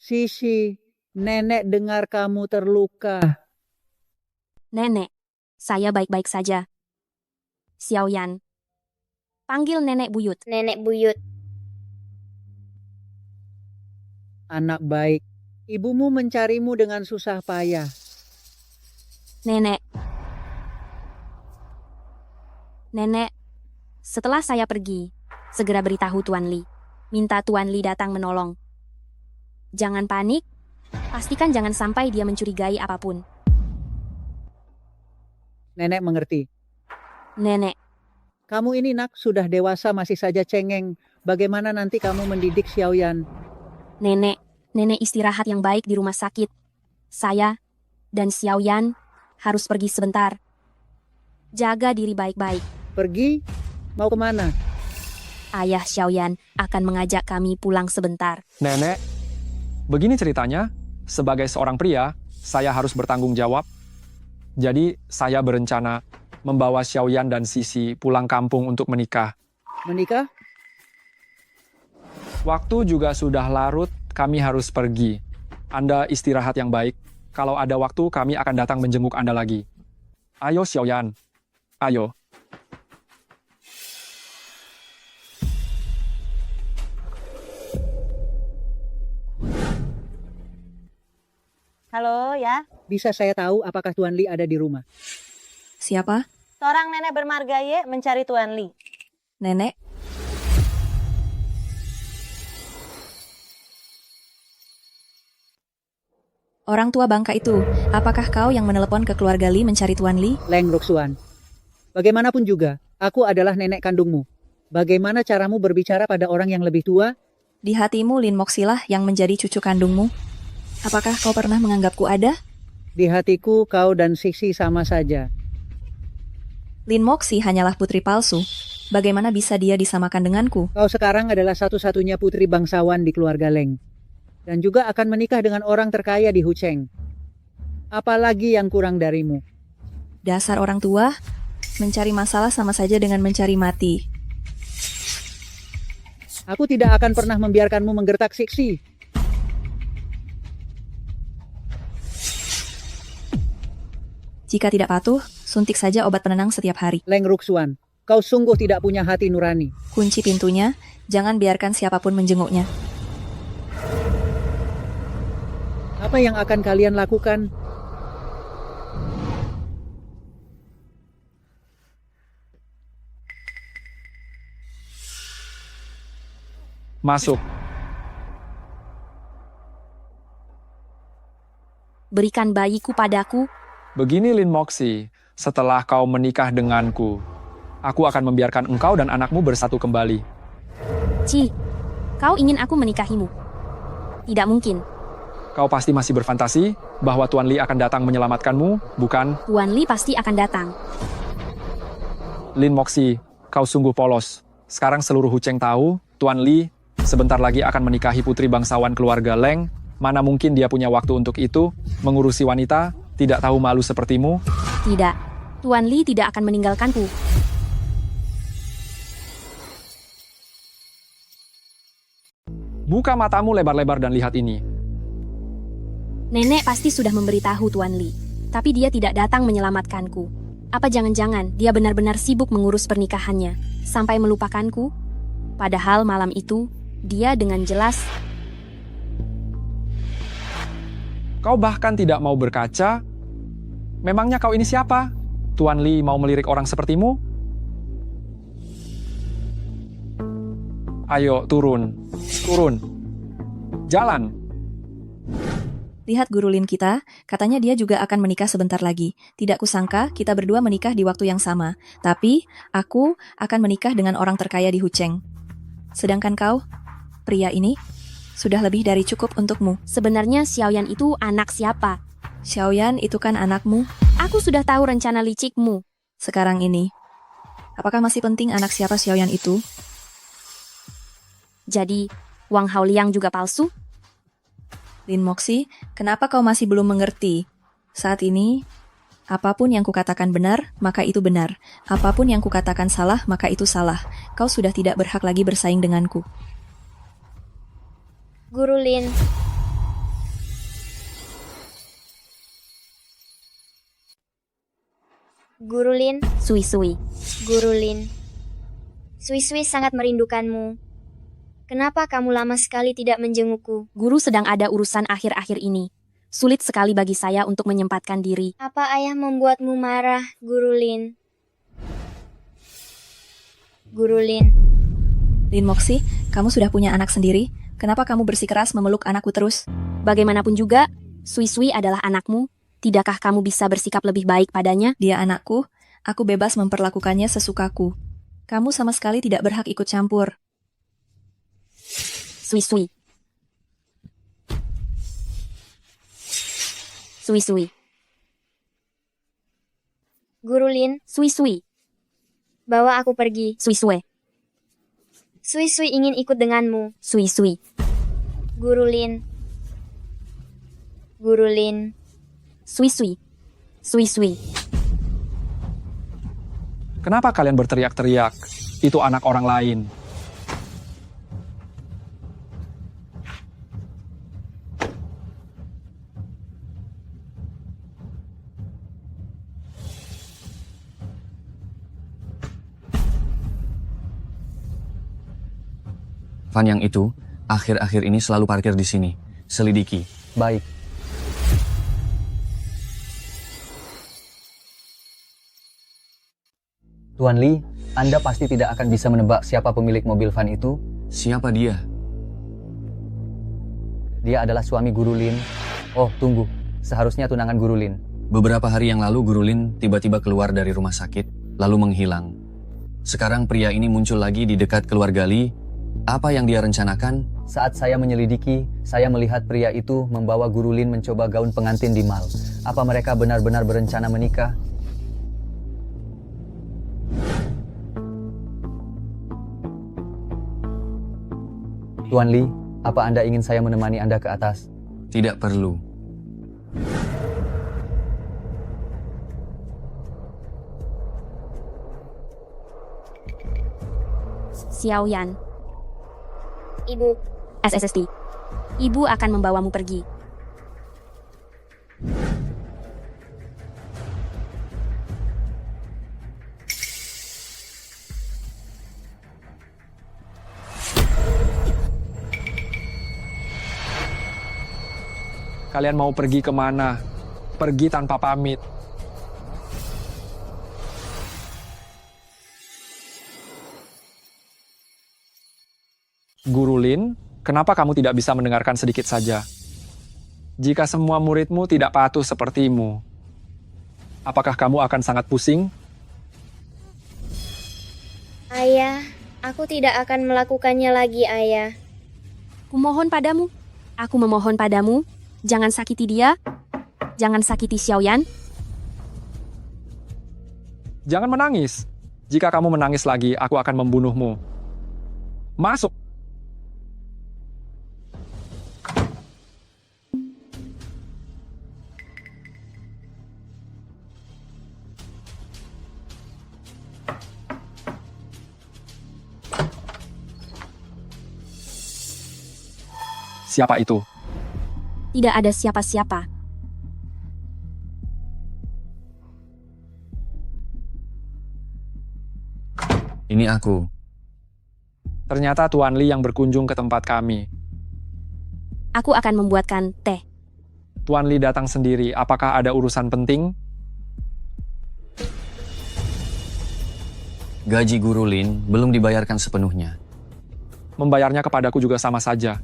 Sisi, nenek dengar kamu terluka. nenek, saya baik-baik saja. Xiaoyan, panggil nenek buyut. Nenek buyut. Anak baik, ibumu mencarimu dengan susah payah. Nenek. Nenek, setelah saya pergi, segera beritahu Tuan Li. Minta Tuan Li datang menolong. Jangan panik, pastikan jangan sampai dia mencurigai apapun. Nenek mengerti. Nenek, Kamu ini nak sudah dewasa masih saja cengeng. Bagaimana nanti kamu mendidik Xiaoyan? nenek istirahat yang baik di rumah sakit. Saya dan Xiaoyan harus pergi sebentar. Jaga diri baik-baik. Pergi? Mau kemana? Ayah Xiaoyan akan mengajak kami pulang sebentar. Nenek, begini ceritanya. Sebagai seorang pria, saya harus bertanggung jawab. Jadi, saya berencana membawa Xiaoyan dan Sisi pulang kampung untuk menikah. Menikah? Waktu juga sudah larut, kami harus pergi. Anda istirahat yang baik. Kalau ada waktu, kami akan datang menjenguk Anda lagi. Ayo Xiaoyan, ayo. Halo ya, Bisa saya tahu apakah Tuan Li ada di rumah? Siapa? seorang nenek bermarga Ye mencari Tuan Li. Nenek? Orang tua bangka itu, apakah kau yang menelepon ke keluarga Li mencari Tuan Li? Leng Ruxuan. Bagaimanapun juga, aku adalah nenek kandungmu. Bagaimana caramu berbicara pada orang yang lebih tua? Di hatimu Lin Moxilah yang menjadi cucu kandungmu. Apakah kau pernah menganggapku ada? Di hatiku kau dan Siksi sama saja. Lin Moxi hanyalah putri palsu. Bagaimana bisa dia disamakan denganku? Kau sekarang adalah satu-satunya putri bangsawan di keluarga Leng. Dan juga akan menikah dengan orang terkaya di Hucheng. Apalagi yang kurang darimu? Dasar orang tua, mencari masalah sama saja dengan mencari mati. Aku tidak akan pernah membiarkanmu menggertak Siksi. Jika tidak patuh, suntik saja obat penenang setiap hari. Leng Ruxuan, kau sungguh tidak punya hati nurani. Kunci pintunya, jangan biarkan siapapun menjenguknya. Apa yang akan kalian lakukan? Masuk. Berikan bayiku padaku. Begini Lin Moxi, setelah kau menikah denganku, aku akan membiarkan engkau dan anakmu bersatu kembali. Ci, kau ingin aku menikahimu? Tidak mungkin. Kau pasti masih berfantasi bahwa Tuan Li akan datang menyelamatkanmu, bukan? Tuan Li pasti akan datang. Lin Moxi, kau sungguh polos. Sekarang seluruh Hucheng tahu, Tuan Li sebentar lagi akan menikahi putri bangsawan keluarga Leng. Mana mungkin dia punya waktu untuk itu, mengurusi wanita, tidak tahu malu sepertimu? Tidak, Tuan Li tidak akan meninggalkanku. Buka matamu lebar-lebar dan lihat ini. Nenek pasti sudah memberitahu Tuan Li, tapi dia tidak datang menyelamatkanku. Apa jangan-jangan dia benar-benar sibuk mengurus pernikahannya, sampai melupakanku? Padahal malam itu, dia dengan jelas... Kau bahkan tidak mau berkaca? Memangnya kau ini siapa? Tuan Li mau melirik orang sepertimu? Ayo, turun. Turun. Jalan. Lihat Guru Lin kita, katanya dia juga akan menikah sebentar lagi. Tidak kusangka kita berdua menikah di waktu yang sama. Tapi, aku akan menikah dengan orang terkaya di Hucheng. Sedangkan kau, pria ini, sudah lebih dari cukup untukmu. Sebenarnya Xiaoyan itu anak siapa? Xiaoyan itu kan anakmu. Aku sudah tahu rencana licikmu. Sekarang ini, apakah masih penting anak siapa Xiaoyan itu? Jadi, Wang Haoliang juga palsu? Lin Moxi, kenapa kau masih belum mengerti? Saat ini, apapun yang kukatakan benar, maka itu benar. Apapun yang kukatakan salah, maka itu salah. Kau sudah tidak berhak lagi bersaing denganku. Guru Lin. Guru Lin. Sui-sui. Guru Lin. Sui-sui sangat merindukanmu. Kenapa kamu lama sekali tidak menjengukku? Guru sedang ada urusan akhir-akhir ini. Sulit sekali bagi saya untuk menyempatkan diri. Apa ayah membuatmu marah, Guru Lin? Guru Lin. Lin Moxi, kamu sudah punya anak sendiri? Kenapa kamu bersikeras memeluk anakku terus? Bagaimanapun juga, Sui-sui adalah anakmu. Tidakkah kamu bisa bersikap lebih baik padanya? Dia anakku, aku bebas memperlakukannya sesukaku. Kamu sama sekali tidak berhak ikut campur. Sui-sui. Sui-sui. Guru Lin. Sui-sui. Bawa aku pergi. Sui-sui. Sui-sui ingin ikut denganmu. Sui-sui. Guru Lin. Guru Lin. Sui-sui. Sui-sui. Kenapa kalian berteriak-teriak? Itu anak orang lain. Fan yang itu, akhir-akhir ini selalu parkir di sini. Selidiki. Baik. Tuan Li, Anda pasti tidak akan bisa menebak siapa pemilik mobil van itu. Siapa dia? Dia adalah suami Guru Lin. Oh, tunggu. Seharusnya tunangan Guru Lin. Beberapa hari yang lalu Guru Lin tiba-tiba keluar dari rumah sakit, lalu menghilang. Sekarang pria ini muncul lagi di dekat keluarga Li. Apa yang dia rencanakan? Saat saya menyelidiki, saya melihat pria itu membawa Guru Lin mencoba gaun pengantin di mall. Apa mereka benar-benar berencana menikah? Tuan Li, apa Anda ingin saya menemani Anda ke atas? Tidak perlu. Xiaoyan. Ibu. SSSD. Ibu akan membawamu pergi. Kalian mau pergi kemana? Pergi tanpa pamit. Guru Lin, kenapa kamu tidak bisa mendengarkan sedikit saja? Jika semua muridmu tidak patuh sepertimu, apakah kamu akan sangat pusing? Ayah, aku tidak akan melakukannya lagi, Ayah. Kumohon padamu. Aku memohon padamu. Jangan sakiti dia. Jangan sakiti Xiaoyan. Jangan menangis. Jika kamu menangis lagi, aku akan membunuhmu. Masuk. Siapa itu? Tidak ada siapa-siapa. Ini aku. Ternyata Tuan Li yang berkunjung ke tempat kami. Aku akan membuatkan teh. Tuan Li datang sendiri. Apakah ada urusan penting? Gaji guru Lin belum dibayarkan sepenuhnya. Membayarnya kepadaku juga sama saja.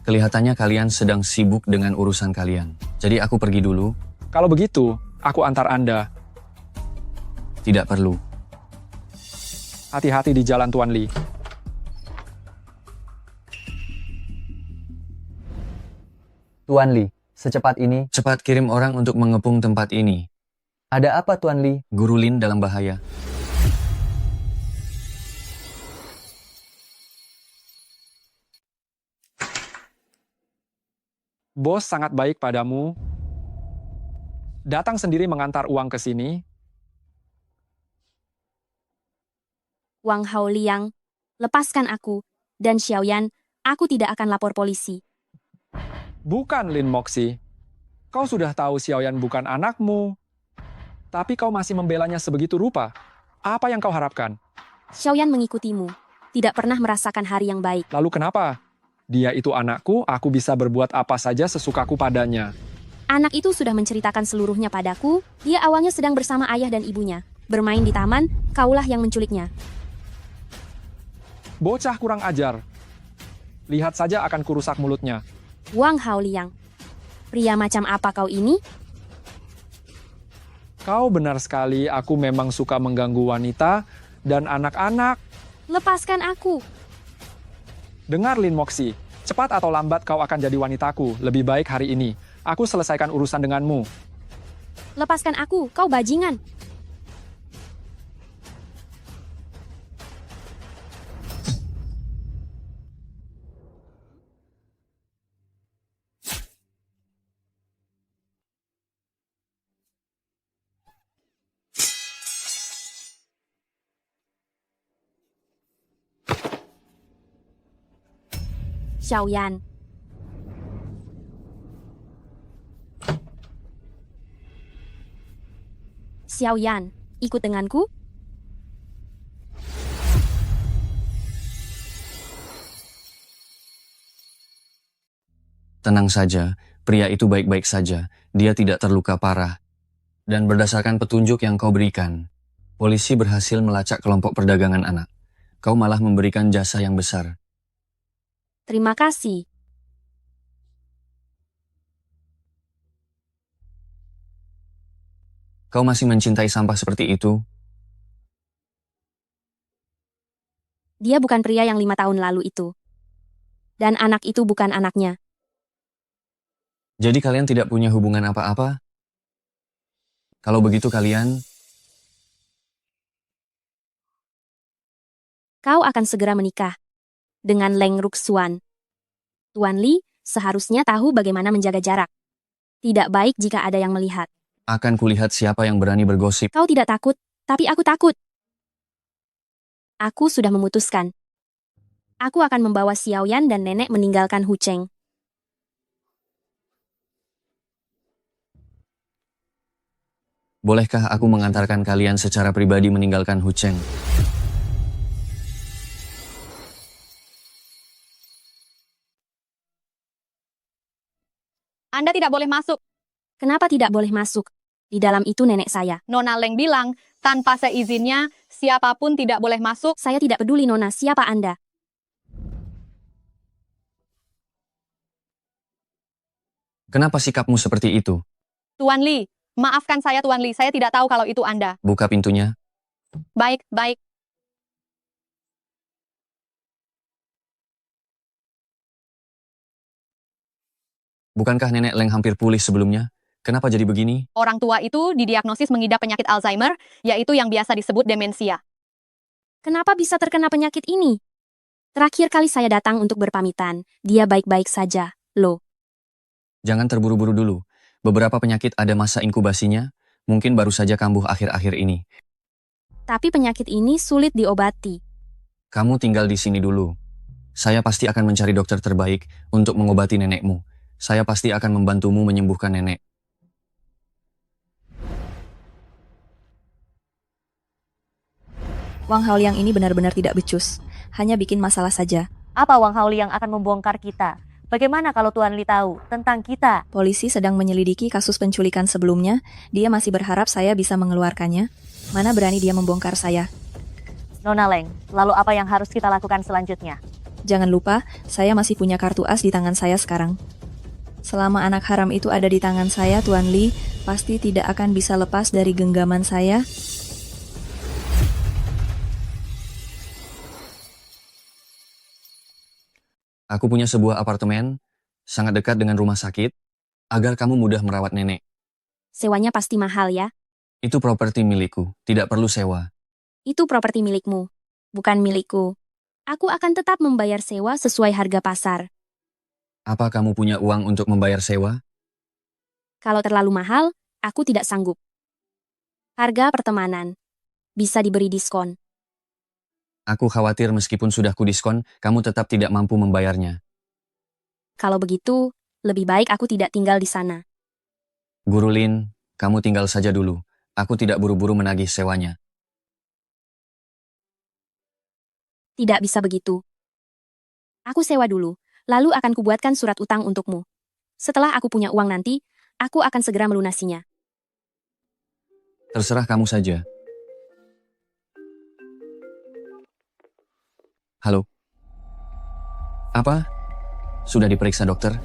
Kelihatannya kalian sedang sibuk dengan urusan kalian. Jadi aku pergi dulu. Kalau begitu, aku antar Anda. Tidak perlu. Hati-hati di jalan, Tuan Li. Tuan Li, secepat ini, Cepat kirim orang untuk mengepung tempat ini. ada apa Tuan Li? Guru Lin dalam bahaya. Bos sangat baik padamu. Datang sendiri mengantar uang ke sini. Wang Haoliang, lepaskan aku. Dan Xiaoyan, aku tidak akan lapor polisi. Bukan, Lin Moxi. Kau sudah tahu Xiaoyan bukan anakmu. Tapi kau masih membelanya sebegitu rupa. Apa yang kau harapkan? Xiaoyan mengikutimu. Tidak pernah merasakan hari yang baik. Lalu kenapa? Dia itu anakku, aku bisa berbuat apa saja sesukaku padanya. Anak itu sudah menceritakan seluruhnya padaku. Dia awalnya sedang bersama ayah dan ibunya. Bermain di taman, kaulah yang menculiknya. Bocah kurang ajar. Lihat saja akan kurusak mulutnya. Wang Haoliang, pria macam apa kau ini? Kau benar sekali, aku memang suka mengganggu wanita dan anak-anak. Lepaskan aku. Dengar, Lin Moxi. Cepat atau lambat kau akan jadi wanitaku. Lebih baik hari ini. Aku selesaikan urusan denganmu. Lepaskan aku, kau bajingan. Xiaoyan. Xiaoyan, ikut denganku? Tenang saja, pria itu baik-baik saja. Dia tidak terluka parah. Dan berdasarkan petunjuk yang kau berikan, polisi berhasil melacak kelompok perdagangan anak. Kau malah memberikan jasa yang besar. Terima kasih. Kau masih mencintai sampah seperti itu? Dia bukan pria yang 5 tahun lalu itu. Dan anak itu bukan anaknya. Jadi kalian tidak punya hubungan apa-apa? Kalau begitu kalian... Kau akan segera menikah dengan Leng Ruxuan. Tuan Li seharusnya tahu bagaimana menjaga jarak. Tidak baik jika ada yang melihat. Akan kulihat siapa yang berani bergosip. Kau tidak takut, tapi aku takut. Aku sudah memutuskan. Aku akan membawa Xiaoyan dan nenek meninggalkan Hucheng. Bolehkah aku mengantarkan kalian secara pribadi meninggalkan Hucheng? Anda tidak boleh masuk. Kenapa tidak boleh masuk? Di dalam itu nenek saya. Nona Leng bilang, tanpa seizinnya, siapapun tidak boleh masuk. Saya tidak peduli Nona, siapa Anda? Kenapa sikapmu seperti itu? Tuan Li, maafkan saya Tuan Li, saya tidak tahu kalau itu Anda. Buka pintunya. Baik, baik. Bukankah nenek Leng hampir pulih sebelumnya? Kenapa jadi begini? Orang tua itu didiagnosis mengidap penyakit Alzheimer, yaitu yang biasa disebut demensia. Kenapa bisa terkena penyakit ini? Terakhir kali saya datang untuk berpamitan. Dia baik-baik saja, loh. Jangan terburu-buru dulu. Beberapa penyakit ada masa inkubasinya, mungkin baru saja kambuh akhir-akhir ini. Tapi penyakit ini sulit diobati. Kamu tinggal di sini dulu. Saya pasti akan mencari dokter terbaik untuk mengobati nenekmu. Saya pasti akan membantumu menyembuhkan nenek. Wang Haoliang ini benar-benar tidak becus. Hanya bikin masalah saja. Apa Wang Haoliang akan membongkar kita? Bagaimana kalau Tuan Li tahu tentang kita? Polisi sedang menyelidiki kasus penculikan sebelumnya. Dia masih berharap saya bisa mengeluarkannya. Mana berani dia membongkar saya. Nona Leng, lalu apa yang harus kita lakukan selanjutnya? Jangan lupa, saya masih punya kartu as di tangan saya sekarang. Selama anak haram itu ada di tangan saya, Tuan Li pasti tidak akan bisa lepas dari genggaman saya. Aku punya sebuah apartemen, sangat dekat dengan rumah sakit, agar kamu mudah merawat nenek. Sewanya pasti mahal ya? Itu properti milikku, tidak perlu sewa. Itu properti milikmu, bukan milikku. Aku akan tetap membayar sewa sesuai harga pasar. Apa kamu punya uang untuk membayar sewa? Kalau terlalu mahal, aku tidak sanggup. Harga pertemanan. Bisa diberi diskon. Aku khawatir meskipun sudah kudiskon, kamu tetap tidak mampu membayarnya. Kalau begitu, lebih baik aku tidak tinggal di sana. Guru Lin, kamu tinggal saja dulu. Aku tidak buru-buru menagih sewanya. Tidak bisa begitu. Aku sewa dulu, lalu akan kubuatkan surat utang untukmu. Setelah aku punya uang nanti, aku akan segera melunasinya. Terserah kamu saja. Halo? Apa? Sudah diperiksa dokter?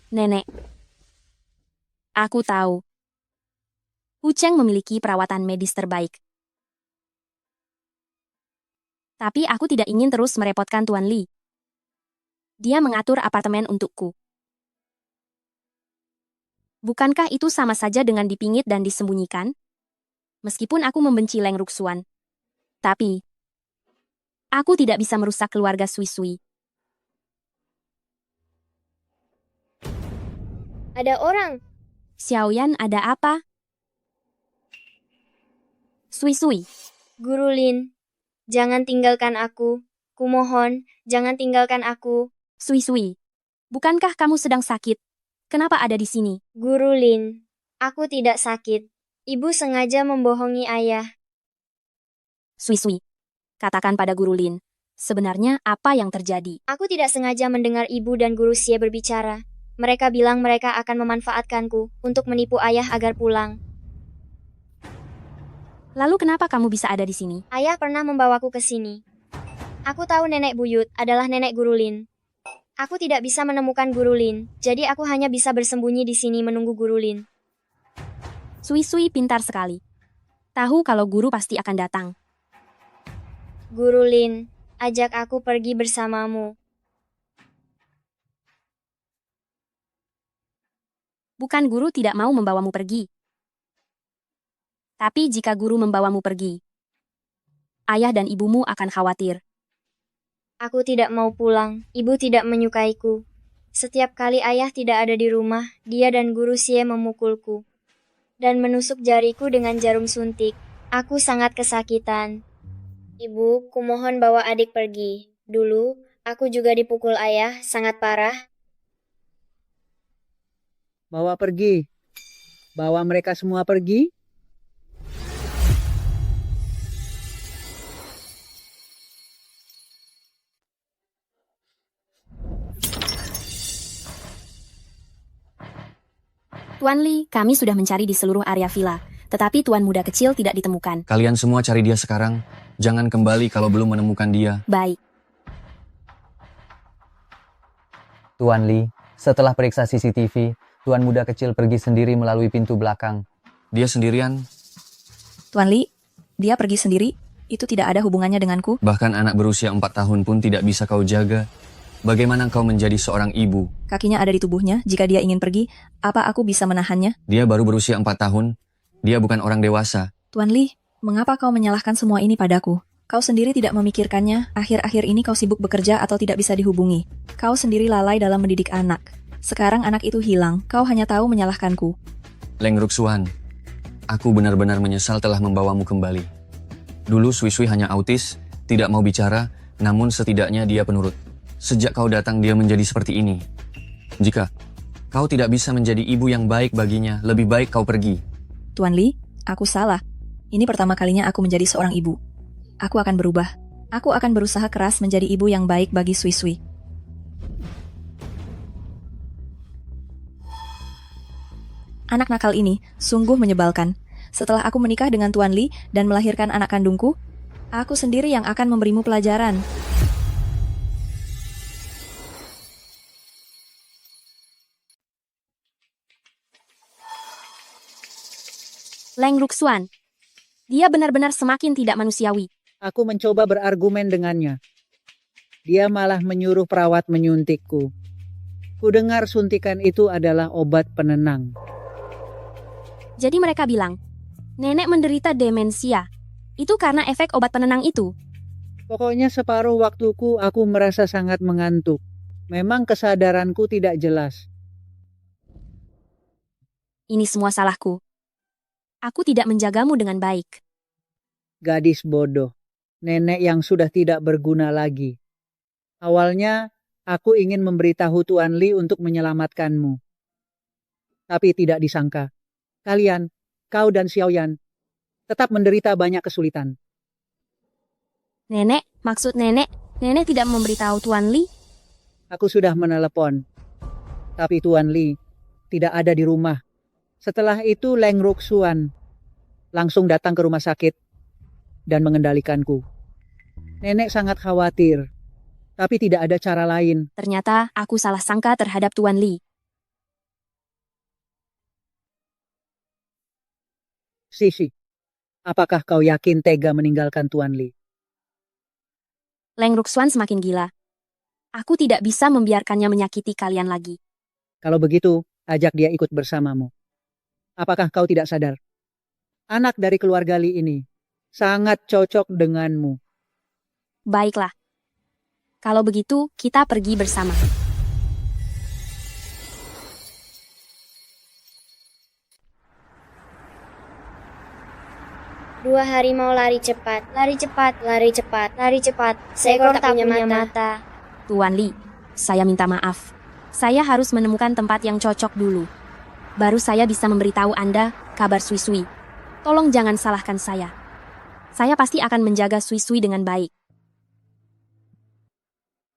Nenek. Aku tahu. Hucheng memiliki perawatan medis terbaik. Tapi aku tidak ingin terus merepotkan Tuan Li. Dia mengatur apartemen untukku. Bukankah itu sama saja dengan dipingit dan disembunyikan? Meskipun aku membenci Leng Ruxuan. Tapi, aku tidak bisa merusak keluarga Sui Sui. Ada orang. Xiaoyan, ada apa? Sui Sui. Guru Lin, jangan tinggalkan aku. Kumohon, jangan tinggalkan aku. Sui Sui. Bukankah kamu sedang sakit? Kenapa ada di sini? Guru Lin, aku tidak sakit. Ibu sengaja membohongi ayah. Sui Sui. Katakan pada Guru Lin, sebenarnya apa yang terjadi? Aku tidak sengaja mendengar ibu dan Guru Xie berbicara. Mereka bilang mereka akan memanfaatkanku untuk menipu ayah agar pulang. Lalu kenapa kamu bisa ada di sini? Ayah pernah membawaku ke sini. Aku tahu nenek buyut adalah nenek Guru Lin. Aku tidak bisa menemukan Guru Lin, jadi aku hanya bisa bersembunyi di sini menunggu Guru Lin. Sui Sui pintar sekali. Tahu kalau guru pasti akan datang. Guru Lin, ajak aku pergi bersamamu. Bukan guru tidak mau membawamu pergi. Tapi jika guru membawamu pergi, ayah dan ibumu akan khawatir. Aku tidak mau pulang, ibu tidak menyukaiku. Setiap kali ayah tidak ada di rumah, dia dan Guru Xie memukulku. Dan menusuk jariku dengan jarum suntik. Aku sangat kesakitan. Ibu, kumohon bawa adik pergi. Dulu, aku juga dipukul ayah, sangat parah. Bawa pergi. Bawa mereka semua pergi. Tuan Li, kami sudah mencari di seluruh area villa, tetapi tuan muda kecil tidak ditemukan. Kalian semua cari dia sekarang. Jangan kembali kalau belum menemukan dia. Baik. Tuan Li, setelah periksa CCTV, tuan muda kecil pergi sendiri melalui pintu belakang. Dia sendirian? Tuan Li, dia pergi sendiri. Itu tidak ada hubungannya denganku. Bahkan anak berusia 4 tahun pun tidak bisa kau jaga. Bagaimana kau menjadi seorang ibu? Kakinya ada di tubuhnya. Jika dia ingin pergi, apa aku bisa menahannya? Dia baru berusia 4 tahun. Dia bukan orang dewasa. Tuan Li, mengapa kau menyalahkan semua ini padaku? Kau sendiri tidak memikirkannya, akhir-akhir ini kau sibuk bekerja atau tidak bisa dihubungi. Kau sendiri lalai dalam mendidik anak. Sekarang anak itu hilang, kau hanya tahu menyalahkanku. Leng Ruxuan, aku benar-benar menyesal telah membawamu kembali. Dulu Sui Sui hanya autis, tidak mau bicara, namun setidaknya dia penurut. Sejak kau datang dia menjadi seperti ini. Jika kau tidak bisa menjadi ibu yang baik baginya, lebih baik kau pergi. Tuan Li, aku salah. Ini pertama kalinya aku menjadi seorang ibu. Aku akan berubah. Aku akan berusaha keras menjadi ibu yang baik bagi Sui Sui. Anak nakal ini sungguh menyebalkan. Setelah aku menikah dengan Tuan Li dan melahirkan anak kandungku, aku sendiri yang akan memberimu pelajaran. Leng Ruxuan, dia benar-benar semakin tidak manusiawi. Aku mencoba berargumen dengannya. Dia malah menyuruh perawat menyuntikku. Kudengar suntikan itu adalah obat penenang. Jadi mereka bilang, nenek menderita demensia. Itu karena efek obat penenang itu. Pokoknya separuh waktuku aku merasa sangat mengantuk. Memang kesadaranku tidak jelas. Ini semua salahku. Aku tidak menjagamu dengan baik. Gadis bodoh. Nenek yang sudah tidak berguna lagi. Awalnya, aku ingin memberitahu Tuan Li untuk menyelamatkanmu. Tapi tidak disangka. Kalian, kau dan Xiaoyan, tetap menderita banyak kesulitan. Nenek, maksud nenek tidak memberitahu Tuan Li? Aku sudah menelepon. Tapi Tuan Li tidak ada di rumah. Setelah itu Leng Ruxuan langsung datang ke rumah sakit dan mengendalikanku. Nenek sangat khawatir, tapi tidak ada cara lain. Ternyata aku salah sangka terhadap Tuan Li. Sisi, apakah kau yakin tega meninggalkan Tuan Li? Leng Ruxuan semakin gila. Aku tidak bisa membiarkannya menyakiti kalian lagi. Kalau begitu, ajak dia ikut bersamamu. Apakah kau tidak sadar? Anak dari keluarga Li ini sangat cocok denganmu. Baiklah. Kalau begitu, kita pergi bersama. Dua harimau lari cepat, lari cepat, lari cepat, lari cepat. Seekor tak punya mata. Tuan Li, saya minta maaf. Saya harus menemukan tempat yang cocok dulu. Baru saya bisa memberitahu Anda kabar Sui Sui. Tolong jangan salahkan saya. Saya pasti akan menjaga Sui Sui dengan baik.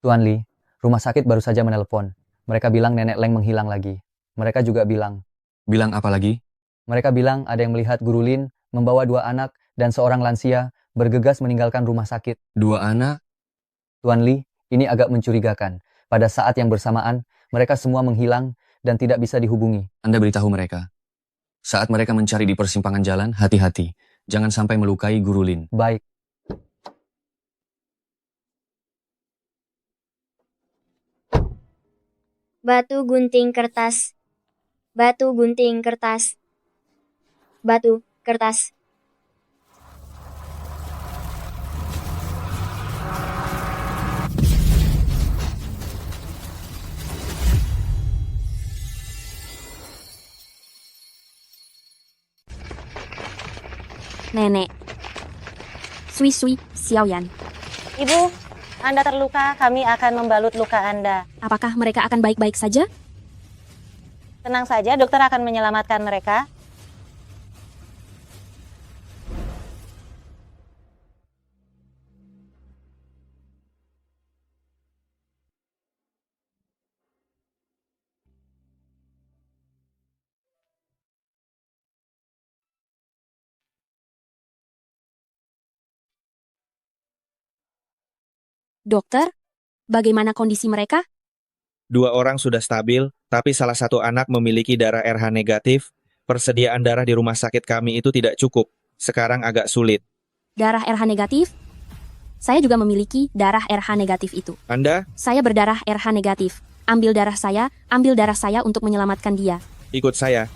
Tuan Li, rumah sakit baru saja menelpon. Mereka bilang nenek Leng menghilang lagi. Mereka juga bilang. Bilang apa lagi? Mereka bilang ada yang melihat Guru Lin membawa 2 anak dan seorang lansia bergegas meninggalkan rumah sakit. 2 anak? Tuan Li, ini agak mencurigakan. Pada saat yang bersamaan, mereka semua menghilang dan tidak bisa dihubungi. Anda beritahu mereka. Saat mereka mencari di persimpangan jalan, hati-hati. Jangan sampai melukai Guru Lin. Baik. Batu gunting kertas. Batu gunting kertas. Batu, kertas. Nenek. Sui Sui, Xiaoyan. Ibu, Anda terluka, kami akan membalut luka Anda. Apakah mereka akan baik-baik saja? Tenang saja, dokter akan menyelamatkan mereka. Dokter, bagaimana kondisi mereka? 2 orang sudah stabil, tapi salah satu anak memiliki darah RH negatif. Persediaan darah di rumah sakit kami itu tidak cukup. Sekarang agak sulit. Darah RH negatif? Saya juga memiliki darah RH negatif itu. Anda? Saya berdarah RH negatif. Ambil darah saya untuk menyelamatkan dia. Ikut saya.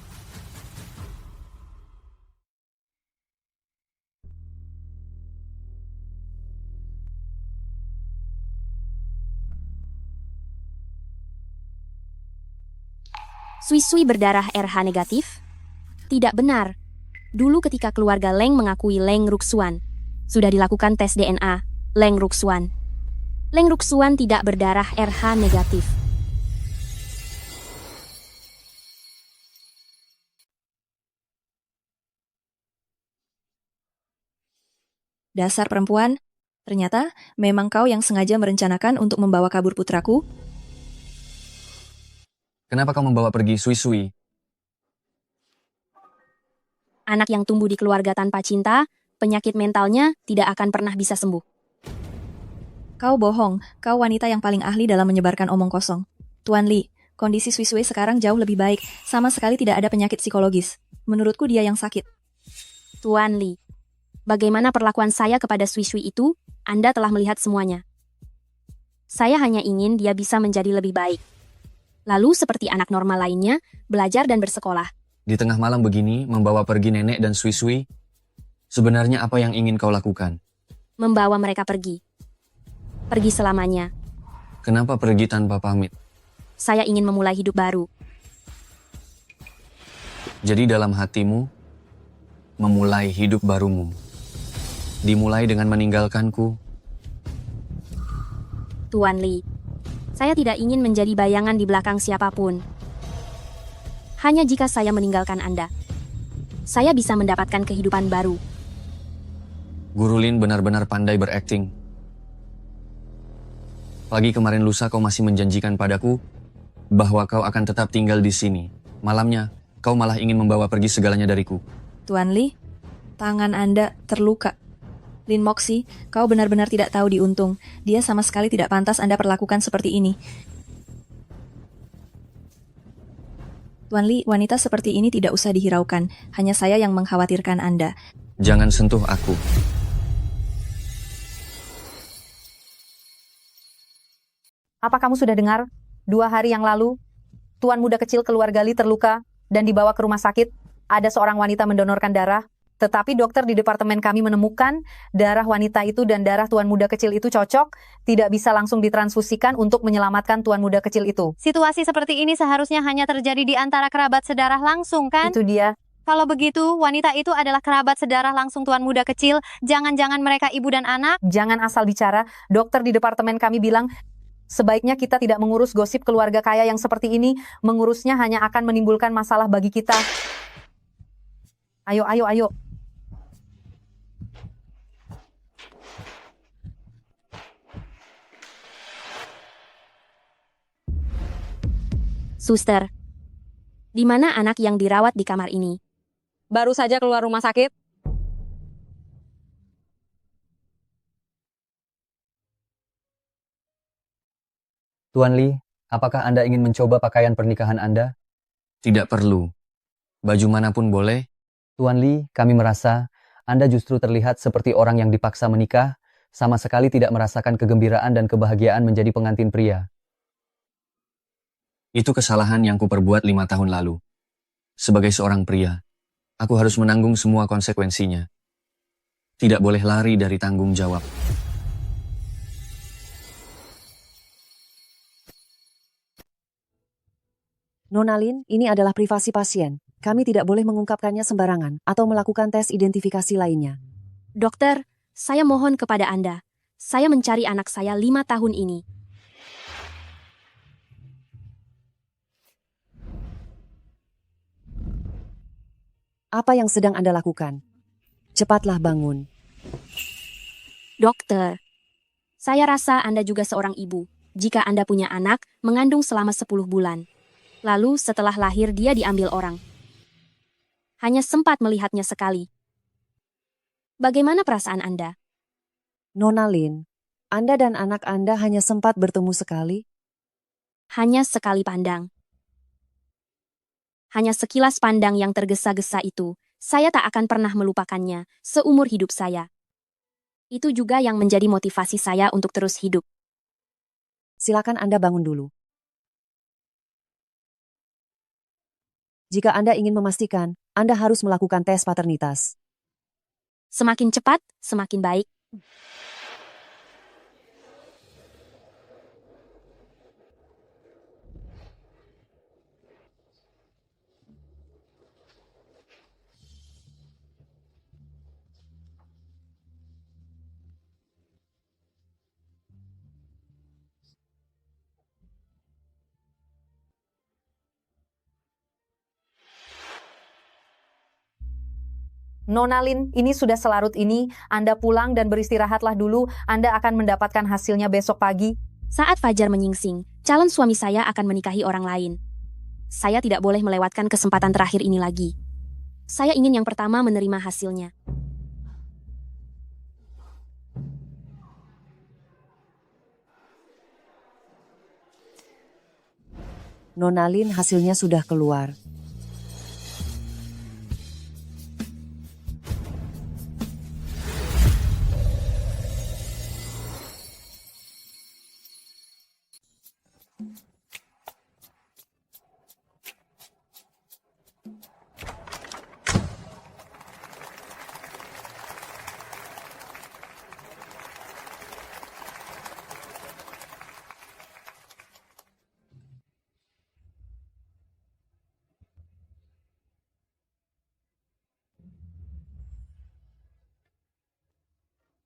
Sui-Sui berdarah RH negatif? Tidak benar. Dulu ketika keluarga Leng mengakui Leng Ruxuan, sudah dilakukan tes DNA Leng Ruxuan. Leng Ruxuan tidak berdarah RH negatif. Dasar perempuan, ternyata memang kau yang sengaja merencanakan untuk membawa kabur putraku? Kenapa kau membawa pergi Sui-Sui? Anak yang tumbuh di keluarga tanpa cinta, penyakit mentalnya tidak akan pernah bisa sembuh. Kau bohong, kau wanita yang paling ahli dalam menyebarkan omong kosong. Tuan Li, kondisi Sui-Sui sekarang jauh lebih baik, sama sekali tidak ada penyakit psikologis. Menurutku dia yang sakit. Tuan Li, bagaimana perlakuan saya kepada Sui-Sui itu, Anda telah melihat semuanya. Saya hanya ingin dia bisa menjadi lebih baik. Lalu seperti anak normal lainnya, belajar dan bersekolah. Di tengah malam begini, membawa pergi nenek dan Sui-Sui? Sebenarnya apa yang ingin kau lakukan? Membawa mereka pergi. Pergi selamanya. Kenapa pergi tanpa pamit? Saya ingin memulai hidup baru. Jadi dalam hatimu, memulai hidup barumu. Dimulai dengan meninggalkanku. Tuan Li, saya tidak ingin menjadi bayangan di belakang siapapun. Hanya jika saya meninggalkan Anda, saya bisa mendapatkan kehidupan baru. Guru Lin benar-benar pandai berakting. Pagi kemarin lusa kau masih menjanjikan padaku bahwa kau akan tetap tinggal di sini. Malamnya, kau malah ingin membawa pergi segalanya dariku. Tuan Li, tangan Anda terluka. Lin Moxi, kau benar-benar tidak tahu diuntung. Dia sama sekali tidak pantas Anda perlakukan seperti ini. Tuan Li, wanita seperti ini tidak usah dihiraukan. Hanya saya yang mengkhawatirkan Anda. Jangan sentuh aku. Apa kamu sudah dengar? 2 hari yang lalu, tuan muda kecil keluarga Li terluka dan dibawa ke rumah sakit. Ada seorang wanita mendonorkan darah. Tetapi dokter di departemen kami menemukan darah wanita itu dan darah tuan muda kecil itu cocok, tidak bisa langsung ditransfusikan untuk menyelamatkan tuan muda kecil itu. Situasi seperti ini seharusnya hanya terjadi di antara kerabat sedarah langsung, kan? Itu dia. Kalau begitu, wanita itu adalah kerabat sedarah langsung tuan muda kecil. Jangan-jangan mereka ibu dan anak? Jangan asal bicara. Dokter di departemen kami bilang, sebaiknya kita tidak mengurus gosip keluarga kaya yang seperti ini. Mengurusnya hanya akan menimbulkan masalah bagi kita. Ayo, ayo, ayo. Suster, di mana anak yang dirawat di kamar ini? Baru saja keluar rumah sakit. Tuan Li, apakah Anda ingin mencoba pakaian pernikahan Anda? Tidak perlu. Baju manapun boleh. Tuan Li, kami merasa Anda justru terlihat seperti orang yang dipaksa menikah, sama sekali tidak merasakan kegembiraan dan kebahagiaan menjadi pengantin pria. Itu kesalahan yang kuperbuat 5 tahun lalu. Sebagai seorang pria, aku harus menanggung semua konsekuensinya. Tidak boleh lari dari tanggung jawab. Nona Lin, ini adalah privasi pasien. Kami tidak boleh mengungkapkannya sembarangan atau melakukan tes identifikasi lainnya. Dokter, saya mohon kepada Anda. Saya mencari anak saya 5 tahun ini. Apa yang sedang Anda lakukan? Cepatlah bangun. Dokter, saya rasa Anda juga seorang ibu. Jika Anda punya anak, mengandung selama 10 bulan. Lalu setelah lahir dia diambil orang. Hanya sempat melihatnya sekali. Bagaimana perasaan Anda? Nona Lin, Anda dan anak Anda hanya sempat bertemu sekali? Hanya sekali pandang. Hanya sekilas pandang yang tergesa-gesa itu, saya tak akan pernah melupakannya seumur hidup saya. Itu juga yang menjadi motivasi saya untuk terus hidup. Silakan Anda bangun dulu. Jika Anda ingin memastikan, Anda harus melakukan tes paternitas. Semakin cepat, semakin baik. Nona Lin, ini sudah selarut ini. Anda pulang dan beristirahatlah dulu. Anda akan mendapatkan hasilnya besok pagi. Saat fajar menyingsing, calon suami saya akan menikahi orang lain. Saya tidak boleh melewatkan kesempatan terakhir ini lagi. Saya ingin yang pertama menerima hasilnya. Nona Lin, hasilnya sudah keluar.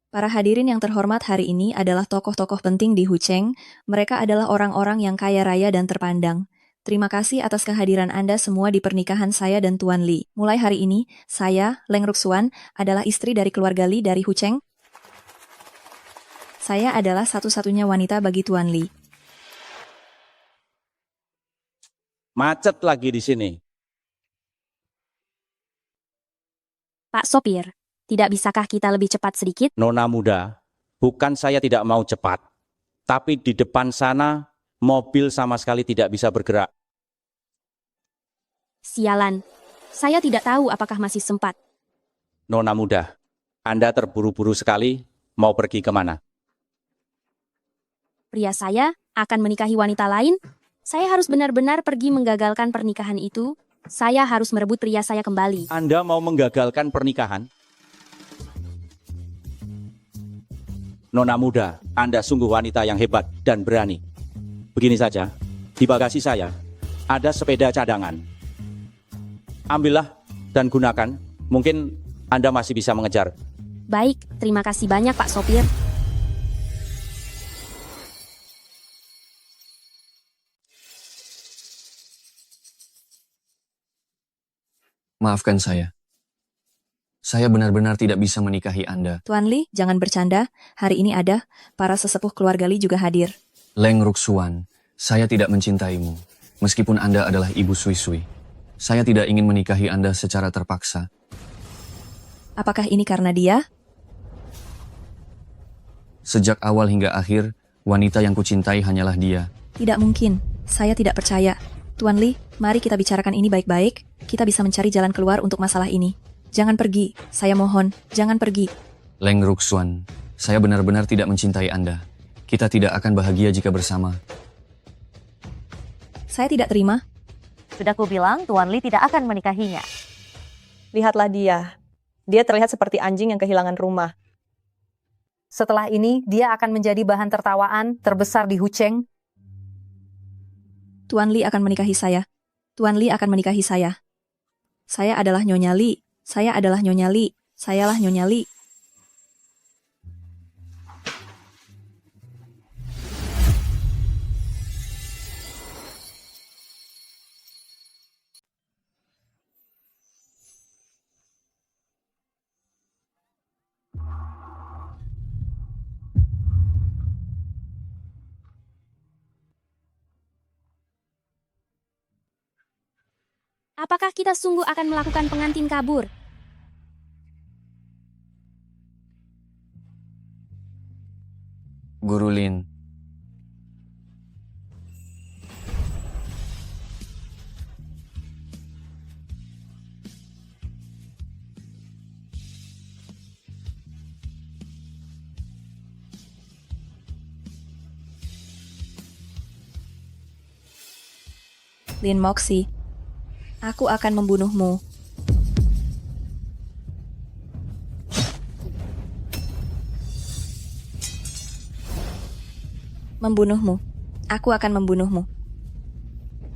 Para hadirin yang terhormat, hari ini adalah tokoh-tokoh penting di Hucheng. Mereka adalah orang-orang yang kaya raya dan terpandang. Terima kasih atas kehadiran Anda semua di pernikahan saya dan Tuan Li. Mulai hari ini, saya, Leng Ruxuan, adalah istri dari keluarga Li dari Hucheng. Saya adalah satu-satunya wanita bagi Tuan Li. Macet lagi di sini. Pak sopir, tidak bisakah kita lebih cepat sedikit? Nona muda, bukan saya tidak mau cepat. Tapi di depan sana, mobil sama sekali tidak bisa bergerak. Sialan, saya tidak tahu apakah masih sempat. Nona muda, Anda terburu-buru sekali, mau pergi kemana? Pria saya akan menikahi wanita lain. Saya harus benar-benar pergi menggagalkan pernikahan itu. Saya harus merebut pria saya kembali. Anda mau menggagalkan pernikahan? Nona muda, Anda sungguh wanita yang hebat dan berani. Begini saja, di bagasi saya ada sepeda cadangan. Ambillah dan gunakan, mungkin Anda masih bisa mengejar. Baik, terima kasih banyak Pak Sopir. Maafkan saya. Saya benar-benar tidak bisa menikahi Anda. Tuan Li, jangan bercanda. Hari ini ada para sesepuh keluarga Li juga hadir. Leng Ruxuan, saya tidak mencintaimu. Meskipun Anda adalah ibu Sui-Sui. Saya tidak ingin menikahi Anda secara terpaksa. Apakah ini karena dia? Sejak awal hingga akhir, wanita yang kucintai hanyalah dia. Tidak mungkin. Saya tidak percaya. Tuan Li, mari kita bicarakan ini baik-baik. Kita bisa mencari jalan keluar untuk masalah ini. Jangan pergi. Saya mohon, jangan pergi. Leng Ruxuan, saya benar-benar tidak mencintai Anda. Kita tidak akan bahagia jika bersama. Saya tidak terima. Sudah kubilang Tuan Li tidak akan menikahinya. Lihatlah dia. Dia terlihat seperti anjing yang kehilangan rumah. Setelah ini, dia akan menjadi bahan tertawaan terbesar di Hucheng. Tuan Li akan menikahi saya. Tuan Li akan menikahi saya. Saya adalah Nyonya Li. Saya adalah Nyonya Li. Sayalah Nyonya Li. Apakah kita sungguh akan melakukan pengantin kabur? Guru Lin. Lin Moxie. Aku akan membunuhmu. Membunuhmu. Aku akan membunuhmu.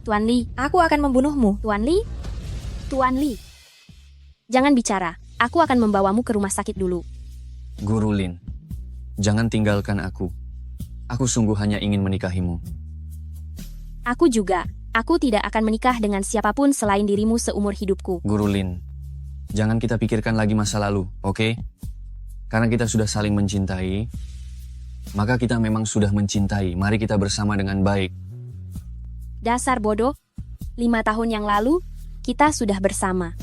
Tuan Li. Aku akan membunuhmu. Tuan Li? Tuan Li. Jangan bicara. Aku akan membawamu ke rumah sakit dulu. Guru Lin, jangan tinggalkan aku. Aku sungguh hanya ingin menikahimu. Aku juga. Aku tidak akan menikah dengan siapapun selain dirimu seumur hidupku. Guru Lin, Jangan kita pikirkan lagi masa lalu, oke? Karena kita sudah saling mencintai, maka kita memang sudah mencintai. Mari kita bersama dengan baik. Dasar bodoh, 5 tahun yang lalu, kita sudah bersama.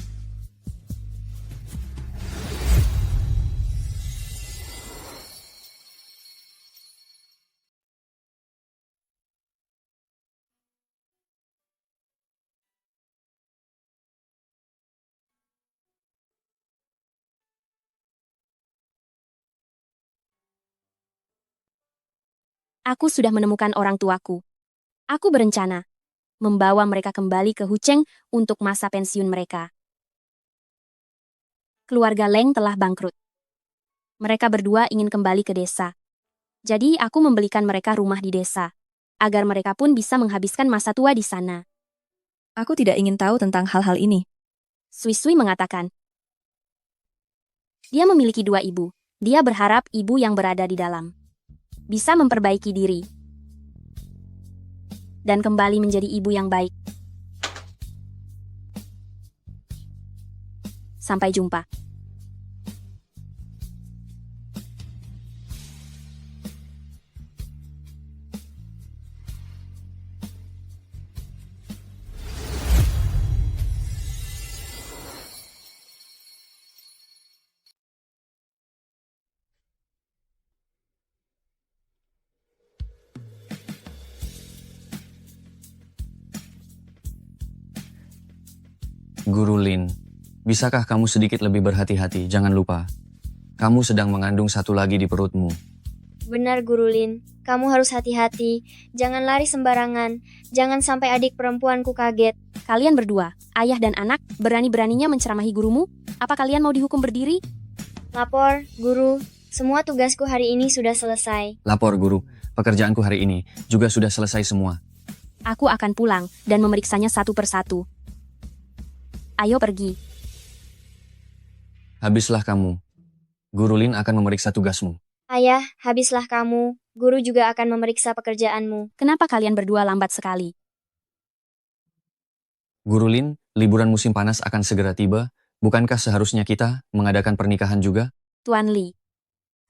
Aku sudah menemukan orang tuaku. Aku berencana membawa mereka kembali ke Hucheng untuk masa pensiun mereka. Keluarga Leng telah bangkrut. Mereka berdua ingin kembali ke desa. Jadi aku membelikan mereka rumah di desa, agar mereka pun bisa menghabiskan masa tua di sana. Aku tidak ingin tahu tentang hal-hal ini. Sui Sui mengatakan. Dia memiliki 2 ibu. Dia berharap ibu yang berada di dalam bisa memperbaiki diri dan kembali menjadi ibu yang baik. Sampai jumpa. Guru Lin, bisakah kamu sedikit lebih berhati-hati? Jangan lupa, kamu sedang mengandung satu lagi di perutmu. Benar Guru Lin, kamu harus hati-hati. Jangan lari sembarangan. Jangan sampai adik perempuanku kaget. Kalian berdua, ayah dan anak, berani-beraninya menceramahi gurumu? Apa kalian mau dihukum berdiri? Lapor, Guru. Semua tugasku hari ini sudah selesai. Lapor guru, pekerjaanku hari ini juga sudah selesai semua. Aku akan pulang dan memeriksanya satu persatu. Ayo pergi. Habislah kamu. Guru Lin akan memeriksa tugasmu. Ayah, habislah kamu. Guru juga akan memeriksa pekerjaanmu. Kenapa kalian berdua lambat sekali? Guru Lin, liburan musim panas akan segera tiba. Bukankah seharusnya kita mengadakan pernikahan juga? Tuan Li,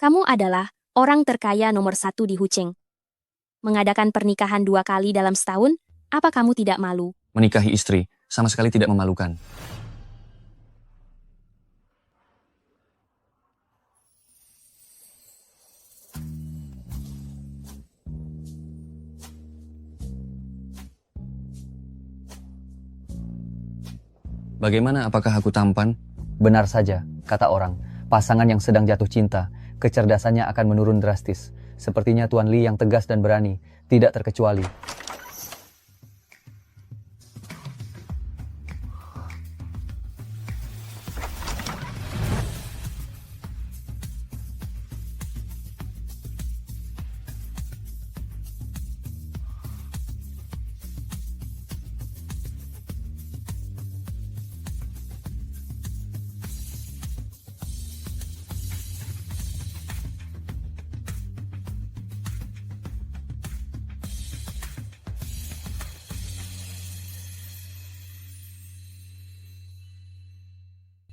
kamu adalah orang terkaya nomor 1 di Hucheng. Mengadakan pernikahan 2 kali dalam setahun, apa kamu tidak malu? Menikahi istri sama sekali tidak memalukan. Bagaimana, apakah aku tampan? Benar saja, kata orang. Pasangan yang sedang jatuh cinta, kecerdasannya akan menurun drastis. Sepertinya Tuan Li yang tegas dan berani, tidak terkecuali.